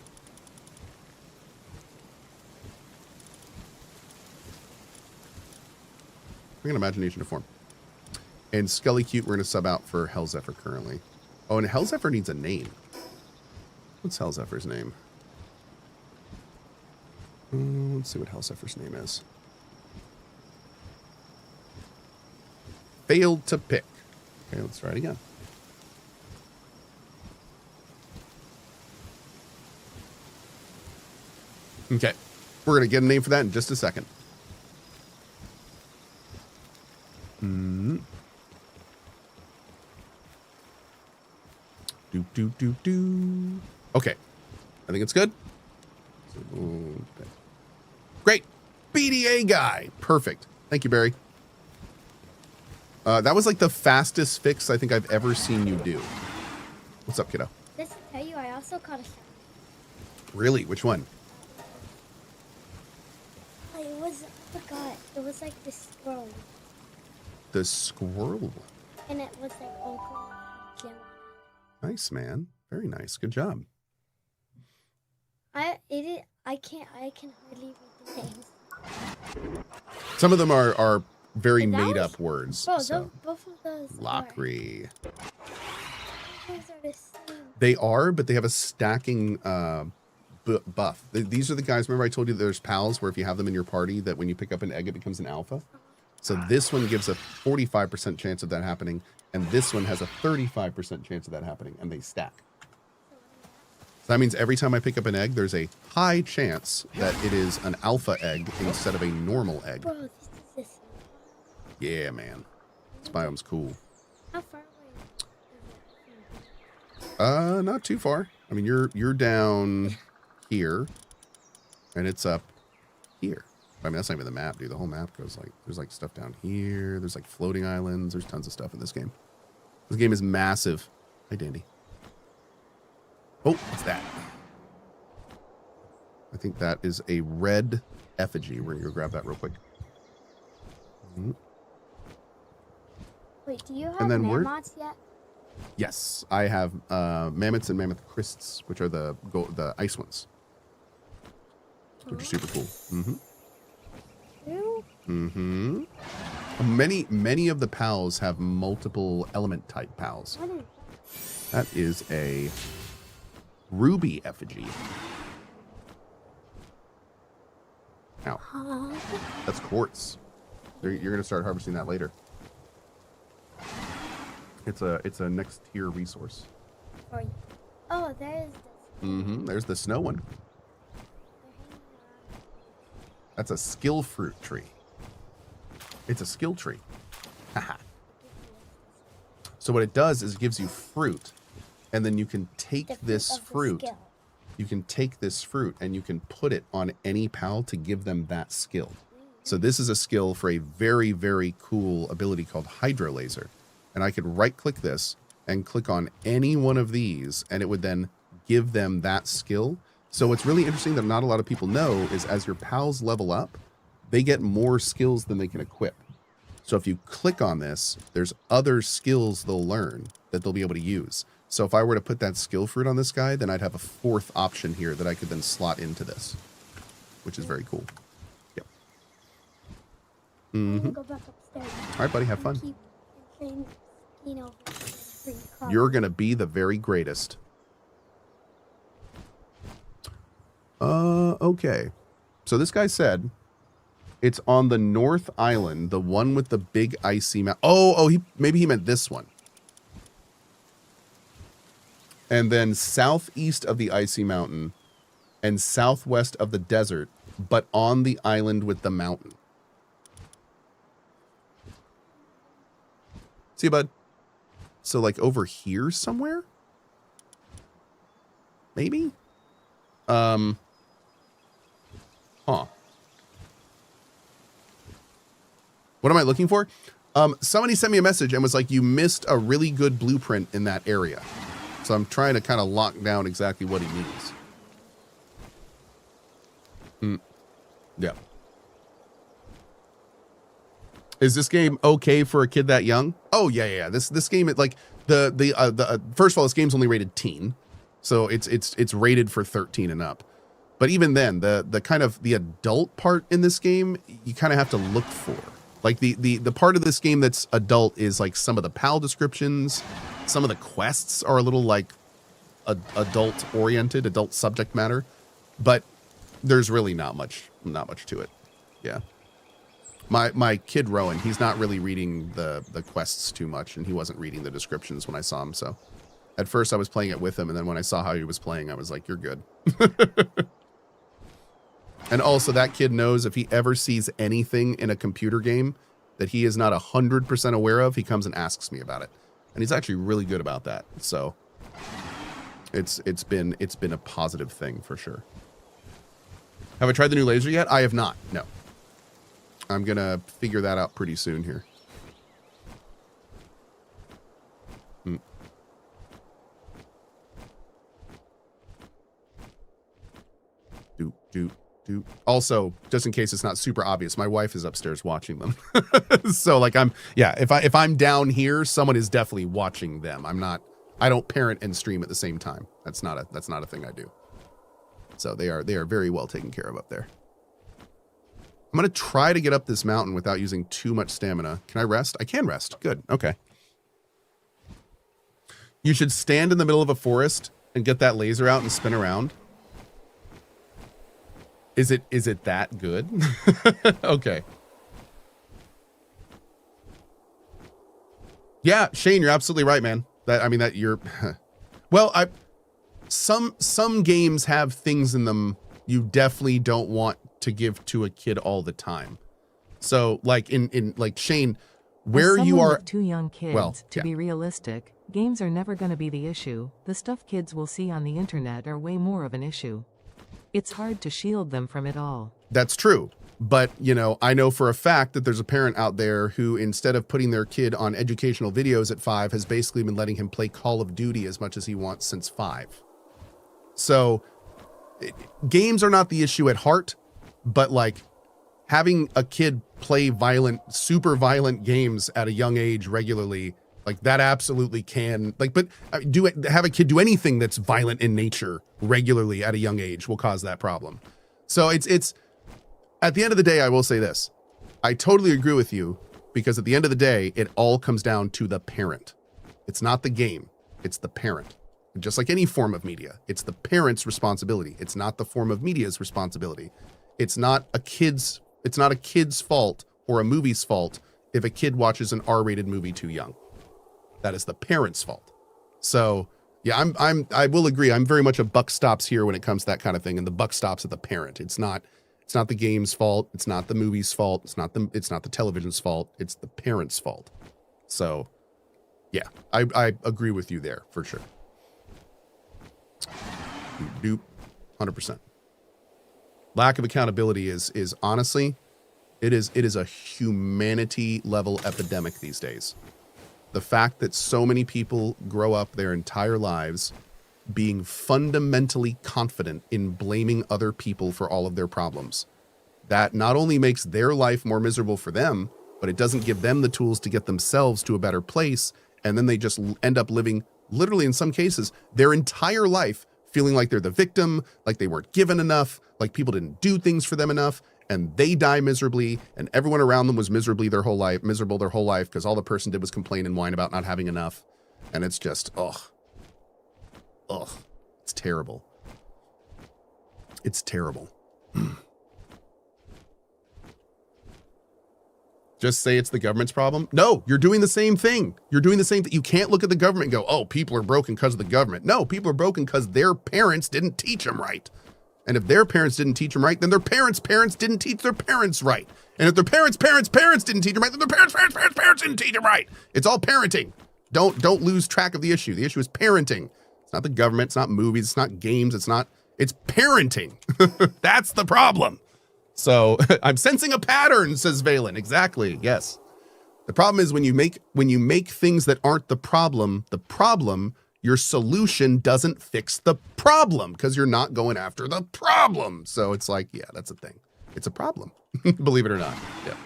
Bring an imagination to form. And Skelly Cute, we're going to sub out for Hellzephyr currently. Oh, and Hellzephyr needs a name. What's Hellzephyr's name? Let's see what Hellzephyr's name is. Failed to pick. Okay, let's try it again. Okay, we're going to get a name for that in just a second. Okay, I think it's good. Okay. Great. BDA guy. Perfect. Thank you, Barry. That was like the fastest fix I think I've ever seen you do. What's up, kiddo? Just to tell you, I also caught a shark. Really? Which one? I forgot. It was like this squirrel. The squirrel. And it was like Uncle Jim. Nice, man. Very nice. Good job. I can hardly read the names. Some of them are very And that made was- up words. Bro, So. both of those Lockery. Those are the same. They are, but they have a stacking buff. These are the guys, remember I told you there's pals where if you have them in your party that when you pick up an egg it becomes an alpha? So this one gives a 45% chance of that happening, and this one has a 35% chance of that happening, and they stack. So that means every time I pick up an egg, there's a high chance that it is an alpha egg instead of a normal egg. Bro, this is this. Yeah, man. This biome's cool. How far away is it? Not too far. I mean, you're down here, and it's up here. I mean, that's not even the map, dude. The whole map goes like, there's like stuff down here. There's like floating islands. There's tons of stuff in this game. This game is massive. Hi, Dandy. Oh, what's that? I think that is a red effigy. We're going to go grab that real quick. Wait, do you have And then mammoths yet? Yes, I have mammoths and mammoth crists, which are the ice ones, which are super cool. Many of the pals have multiple element type pals. What is that? That is a ruby effigy. Ow. That's quartz. You're going to start harvesting that later. It's a next tier resource. Oh, there's this. There's the snow one. That's a skill fruit tree. It's a skill tree. Haha. So what it does is it gives you fruit, and then you can take this fruit. You can take this fruit and you can put it on any pal to give them that skill. So this is a skill for a very, very cool ability called Hydro Laser. And I could right click this and click on any one of these, and it would then give them that skill. So what's really interesting that not a lot of people know is as your pals level up, they get more skills than they can equip. So if you click on this, there's other skills they'll learn that they'll be able to use. So if I were to put that skill fruit on this guy, then I'd have a fourth option here that I could then slot into this, which is very cool. Yep. I'm gonna go back upstairs. All right, buddy, have fun. Keep train, over free car. You're going to be the very greatest. Okay. So this guy said it's on the North Island, the one with the big icy mountain. Maybe he meant this one. And then southeast of the icy mountain and southwest of the desert, but on the island with the mountain. See, bud? So like over here somewhere? Maybe? Huh. What am I looking for? Somebody sent me a message and was like, you missed a really good blueprint in that area. So I'm trying to kind of lock down exactly what he means. Yeah. Is this game okay for a kid that young? Oh yeah. This game, like the first of all, this game's only rated teen, so it's rated for 13 and up. But even then, the kind of the adult part in this game, you kind of have to look for. Like the part of this game that's adult is like some of the PAL descriptions, some of the quests are a little like adult oriented, adult subject matter, but there's really not much to it. Yeah. My kid Rowan, he's not really reading the quests too much, and he wasn't reading the descriptions when I saw him. So at first I was playing it with him, and then when I saw how he was playing, I was like, you're good. And also that kid knows if he ever sees anything in a computer game that he is not 100% aware of, he comes and asks me about it. And he's actually really good about that. So it's been a positive thing for sure. Have I tried the new laser yet? I have not. No. I'm going to figure that out pretty soon here. Also, just in case it's not super obvious, my wife is upstairs watching them. So like if I'm down here, someone is definitely watching them. I don't parent and stream at the same time. That's not a thing I do. So they are very well taken care of up there. I'm going to try to get up this mountain without using too much stamina. Can I rest? I can rest. Good. Okay. You should stand in the middle of a forest and get that laser out and spin around. Is it that good? Okay. Yeah, Shane, you're absolutely right, man. Well, some games have things in them you definitely don't want to give to a kid all the time. So like in like Shane, where you are with two young kids, to be realistic, games are never going to be the issue. The stuff kids will see on the internet are way more of an issue. It's hard to shield them from it all. That's true. But, I know for a fact that there's a parent out there who, instead of putting their kid on educational videos at 5, has basically been letting him play Call of Duty as much as he wants since 5. So games are not the issue at heart, but like having a kid play super violent games at a young age regularly, like that absolutely can, have a kid do anything that's violent in nature regularly at a young age will cause that problem. So it's at the end of the day, I will say this. I totally agree with you, because at the end of the day, it all comes down to the parent. It's not the game. It's the parent. Just like any form of media, it's the parent's responsibility. It's not the form of media's responsibility. It's not a kid's fault or a movie's fault if a kid watches an R-rated movie too young. That is the parent's fault. So yeah, I will agree. I'm very much a buck stops here when it comes to that kind of thing, and the buck stops at the parent. It's not the game's fault. It's not the movie's fault. It's not the television's fault. It's the parent's fault. So yeah, I agree with you there for sure. 100%. Lack of accountability is honestly, it is a humanity level epidemic these days. The fact that so many people grow up their entire lives being fundamentally confident in blaming other people for all of their problems, that not only makes their life more miserable for them, but it doesn't give them the tools to get themselves to a better place. And then they just end up living, literally in some cases, their entire life feeling like they're the victim, like they weren't given enough, like people didn't do things for them enough, and they die miserably, and everyone around them was miserable their whole life, because all the person did was complain and whine about not having enough. And it's just, it's terrible. It's terrible. Just say it's the government's problem? No, you're doing the same thing. You're doing the same thing. You can't look at the government and go, oh, people are broken because of the government. No, people are broken because their parents didn't teach them right. And if their parents didn't teach them right, then their parents' parents didn't teach their parents right. And if their parents' parents didn't teach them right, then their parents didn't teach them right. It's all parenting. Don't lose track of the issue. The issue is parenting. It's not the government. It's not movies. It's not games. It's parenting. That's the problem. So I'm sensing a pattern, says Valen. Exactly. Yes. The problem is when you make things that aren't the problem, your solution doesn't fix the problem because you're not going after the problem. So it's like, yeah, that's a thing. It's a problem. Believe it or not. Yeah.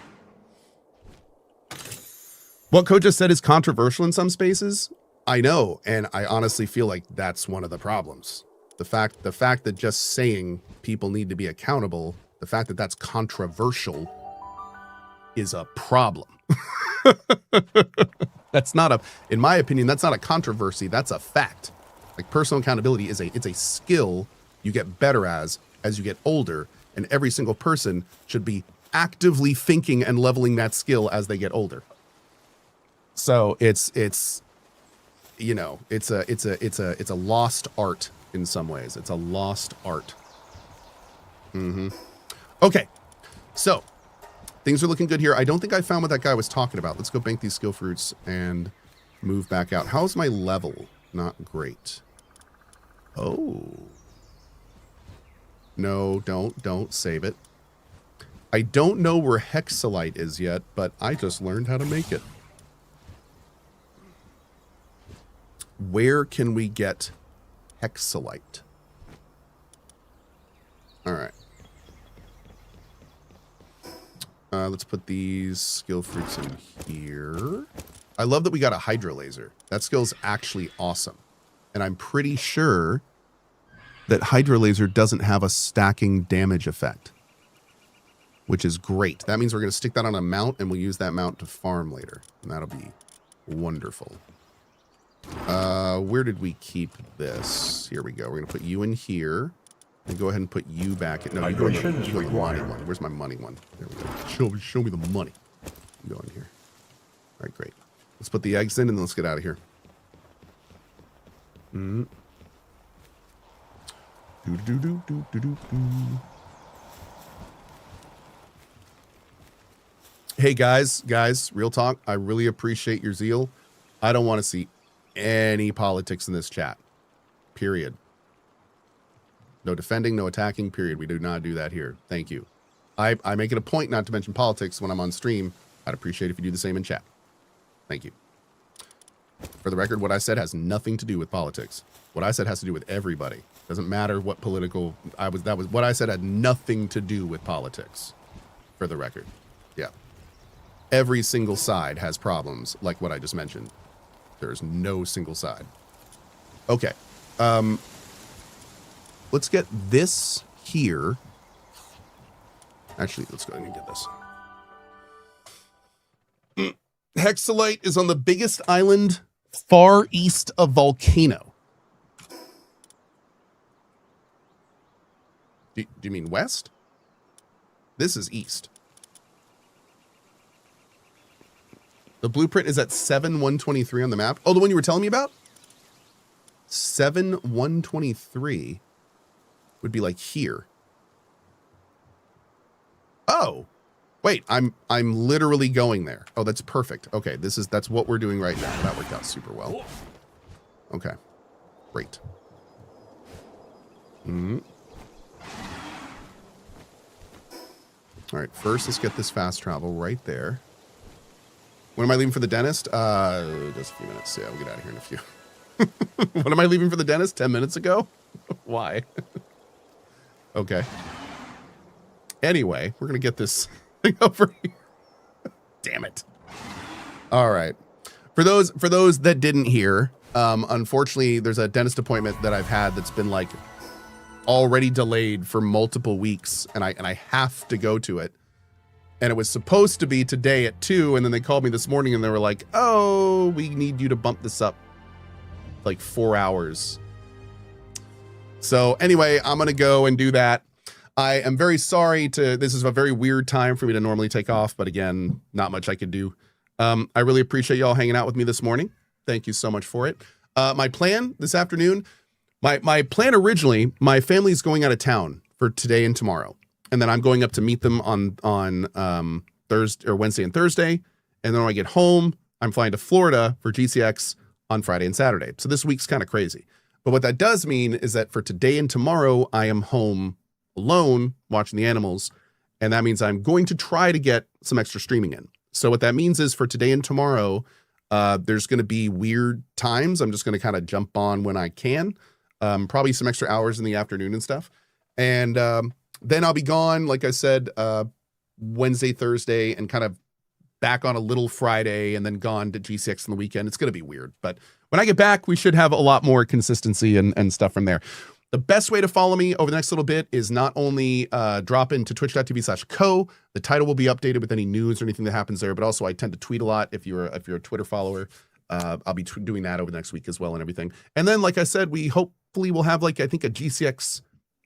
What Cohh just said is controversial in some spaces. I know. And I honestly feel like that's one of the problems. The fact that just saying people need to be accountable, the fact that that's controversial is a problem. That's not in my opinion, that's not a controversy. That's a fact. Like personal accountability it's a skill you get better as you get older. And every single person should be actively thinking and leveling that skill as they get older. So it's a lost art in some ways. It's a lost art. Okay. So things are looking good here. I don't think I found what that guy was talking about. Let's go bank these skill fruits and move back out. How's my level? Not great. Oh. No, don't save it. I don't know where hexalite is yet, but I just learned how to make it. Where can we get hexalite? All right. Let's put these skill fruits in here. I love that we got a hydro laser. That skill's actually awesome. And I'm pretty sure that hydro laser doesn't have a stacking damage effect, which is great. That means we're going to stick that on a mount and we'll use that mount to farm later. And that'll be wonderful. Where did we keep this? Here we go. We're going to put you in here. And go ahead and put you back. No, you go in the money one. Where's my money one? There we go. Show me the money. Go in here. All right, great. Let's put the eggs in and then let's get out of here. Hey guys, real talk. I really appreciate your zeal. I don't want to see any politics in this chat. Period. No defending, no attacking, period. We do not do that here. Thank you. I make it a point not to mention politics when I'm on stream. I'd appreciate if you do the same in chat. Thank you. For the record, what I said has nothing to do with politics. What I said has to do with everybody. Doesn't matter what political what I said had nothing to do with politics. For the record. Yeah. Every single side has problems like what I just mentioned. There's no single side. Okay. Let's get this here. Actually, let's go ahead and get this. Hexalite is on the biggest island far east of Volcano. Do you mean west? This is east. The blueprint is at 7-123 on the map. Oh, the one you were telling me about? 7-123 would be like here. Oh, wait, I'm literally going there. Oh, that's perfect. Okay, that's what we're doing right now. That worked out super well. Okay, great. All right, first let's get this fast travel right there. When am I leaving for the dentist? Just a few minutes. Yeah, we'll get out of here in a few. When am I leaving for the dentist? 10 minutes ago? Why? Okay. Anyway, we're going to get this thing over here. Damn it. All right. For those that didn't hear, unfortunately, there's a dentist appointment that I've had that's been like already delayed for multiple weeks, and I have to go to it. And it was supposed to be today at 2, and then they called me this morning and they were like, oh, we need you to bump this up like 4 hours. So anyway, I'm going to go and do that. I am very sorry this is a very weird time for me to normally take off, but again, not much I could do. I really appreciate y'all hanging out with me this morning. Thank you so much for it. My plan this afternoon, my plan originally, my family's going out of town for today and tomorrow. And then I'm going up to meet them on Thursday or Wednesday and Thursday. And then when I get home, I'm flying to Florida for GCX on Friday and Saturday. So this week's kind of crazy. But what that does mean is that for today and tomorrow, I am home alone watching the animals. And that means I'm going to try to get some extra streaming in. So what that means is for today and tomorrow, there's going to be weird times. I'm just going to kind of jump on when I can. Probably some extra hours in the afternoon and stuff. And then I'll be gone, like I said, Wednesday, Thursday, and kind of back on a little Friday, and then gone to GCX on the weekend. It's going to be weird. But when I get back, we should have a lot more consistency and stuff from there. The best way to follow me over the next little bit is not only drop into twitch.tv/Cohh. The title will be updated with any news or anything that happens there, but also I tend to tweet a lot. If you're a Twitter follower, I'll be doing that over the next week as well and everything. And then, like I said, we hopefully will have, like, I think a GCX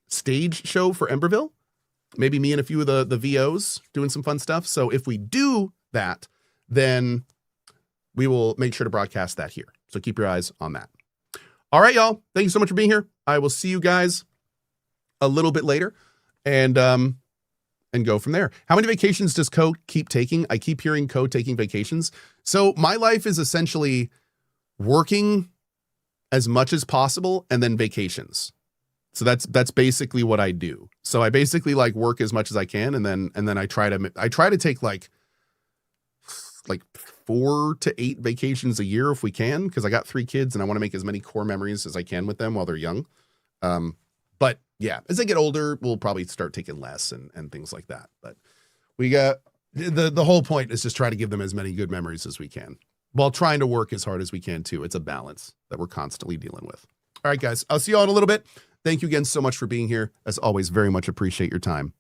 stage show for Emberville. Maybe me and a few of the VOs doing some fun stuff. So if we do that, then we will make sure to broadcast that here. So keep your eyes on that. All right, y'all. Thank you so much for being here. I will see you guys a little bit later and go from there. How many vacations does Cohh keep taking? I keep hearing Cohh taking vacations. So my life is essentially working as much as possible and then vacations. So that's basically what I do. So I basically like work as much as I can, and then I try to take like 4 to 8 vacations a year if we can, because I got 3 kids and I want to make as many core memories as I can with them while they're young. But yeah, as they get older, we'll probably start taking less and things like that. But we got the whole point is just try to give them as many good memories as we can while trying to work as hard as we can too. It's a balance that we're constantly dealing with. All right, guys, I'll see you all in a little bit. Thank you again so much for being here. As always, very much appreciate your time.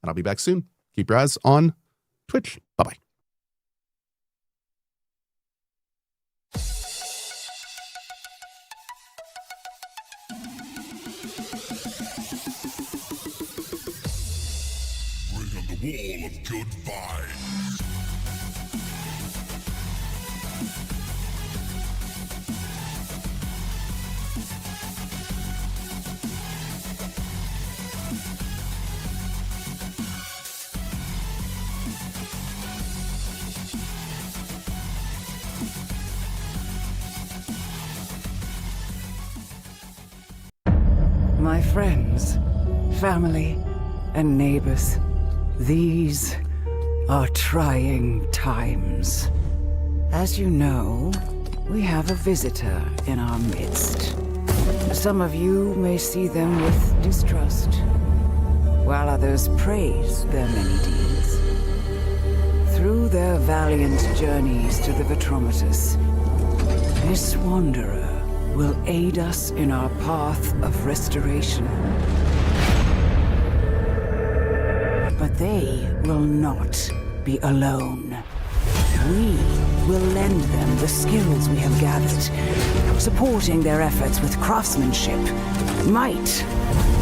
And I'll be back soon. Keep your eyes on Twitch. Bye-bye. Bring on the wall of good vibes. My friends, family, and neighbors, these are trying times. As you know, we have a visitor in our midst. Some of you may see them with distrust, while others praise their many deeds. Through their valiant journeys to the Vitrometus, this wanderer will aid us in our path of restoration. But they will not be alone. We will lend them the skills we have gathered, supporting their efforts with craftsmanship, might,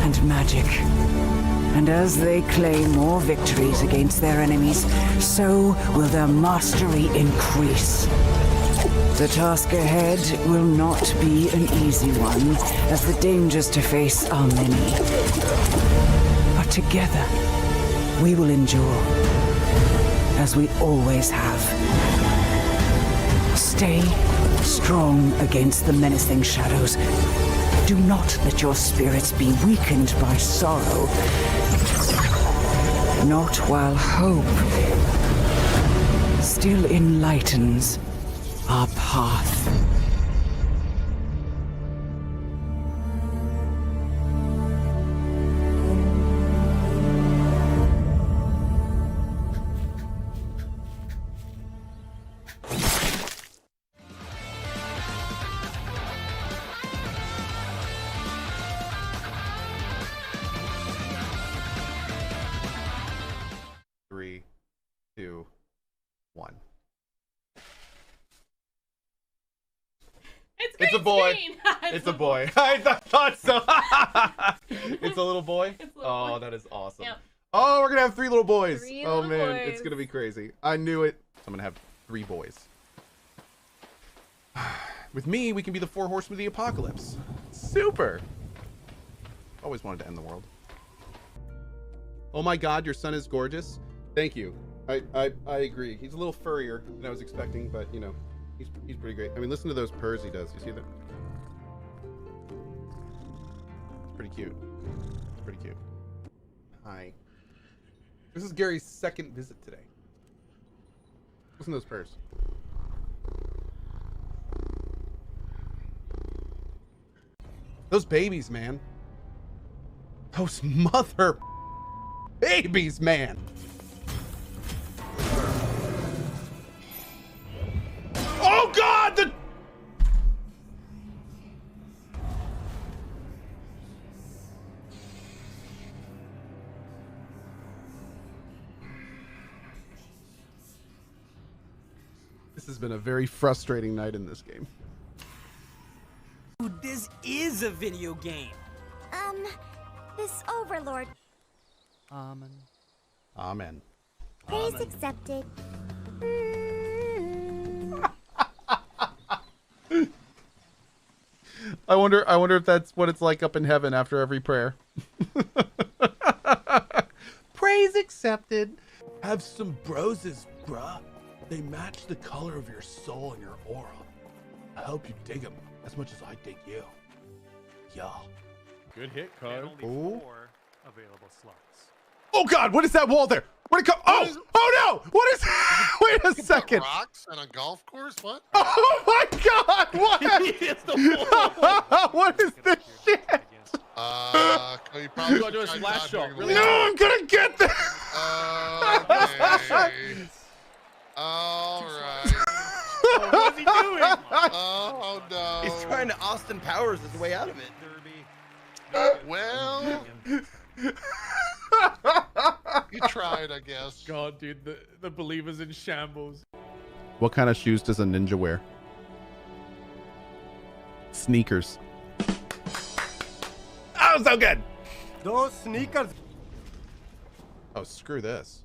and magic. And as they claim more victories against their enemies, so will their mastery increase. The task ahead will not be an easy one, as the dangers to face are many. But together, we will endure, as we always have. Stay strong against the menacing shadows. Do not let your spirits be weakened by sorrow. Not while hope still enlightens our path. Three, two, one. It's a boy. screen. It's a boy. I thought so. It's a little boy. It's a little boy. That is awesome. Yep. Oh, we're gonna have 3 little boys. 3 oh little man, boys. it's gonna be crazy. I knew it. So I'm gonna have 3 boys. With me, we can be the 4 horsemen of the apocalypse. Super. Always wanted to end the world. Oh my God, your son is gorgeous. Thank you. I agree. He's a little furrier than I was expecting, but you know, he's pretty great. I mean, listen to those purrs he does. You see that? It's pretty cute. It's pretty cute. Hi. This is Gary's 2nd visit today. Listen to those purrs. Those babies, man. Those mother babies, man. Oh God, This has been a very frustrating night in this game. Dude, this is a video game. This overlord. Amen. Amen. Praise accepted. I wonder if that's what it's like up in heaven after every prayer. Praise accepted. Have some broses, bruh. They match the color of your soul and your aura. I hope you dig them as much as I dig you. Yeah. Good hit, Cohh. Oh. Available slots. Oh God, what is that wall there? Where'd it come? Oh, oh no! What is? Wait a second. Rocks and a golf course? What? Oh my God! What? It's the wall. What is this shit? You probably Go do a should splash try shot, not really? doing No, I'm gonna get this. Okay. All right. What's he doing? Oh no. He's trying to Austin Powers his way out of it. Well, you tried, I guess. God, dude, the believer's in shambles. What kind of shoes does a ninja wear? Sneakers. Oh, so good. Those sneakers. Oh, screw this.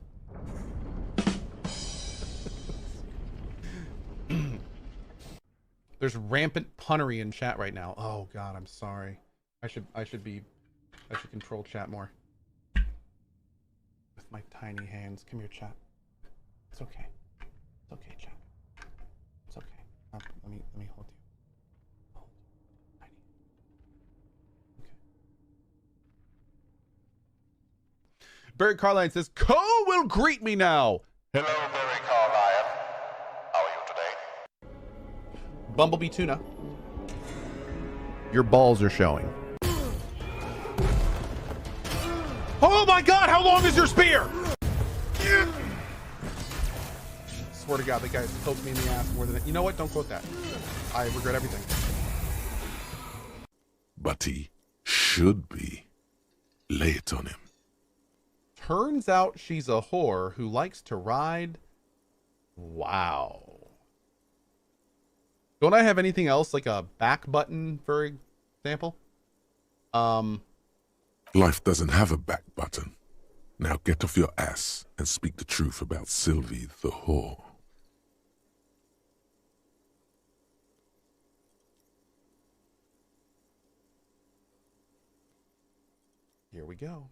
There's rampant punnery in chat right now. Oh God, I'm sorry. I should control chat more. With my tiny hands. Come here, chat. It's okay. It's okay, chat. It's okay. Let me hold you. Hold. Tiny. Okay. Barry Carline says, Cohh will greet me now. Hello, Barry Carlyon. How are you today? Bumblebee Tuna. Your balls are showing. Oh my God, how long is your spear? Swear to God, that guy poked me in the ass more than it. You know what? Don't quote that. I regret everything. But he should be. Lay it on him. Turns out she's a whore who likes to ride. Wow. Don't I have anything else like a back button, for example? Life doesn't have a back button. Now get off your ass and speak the truth about Sylvie the whore. Here we go.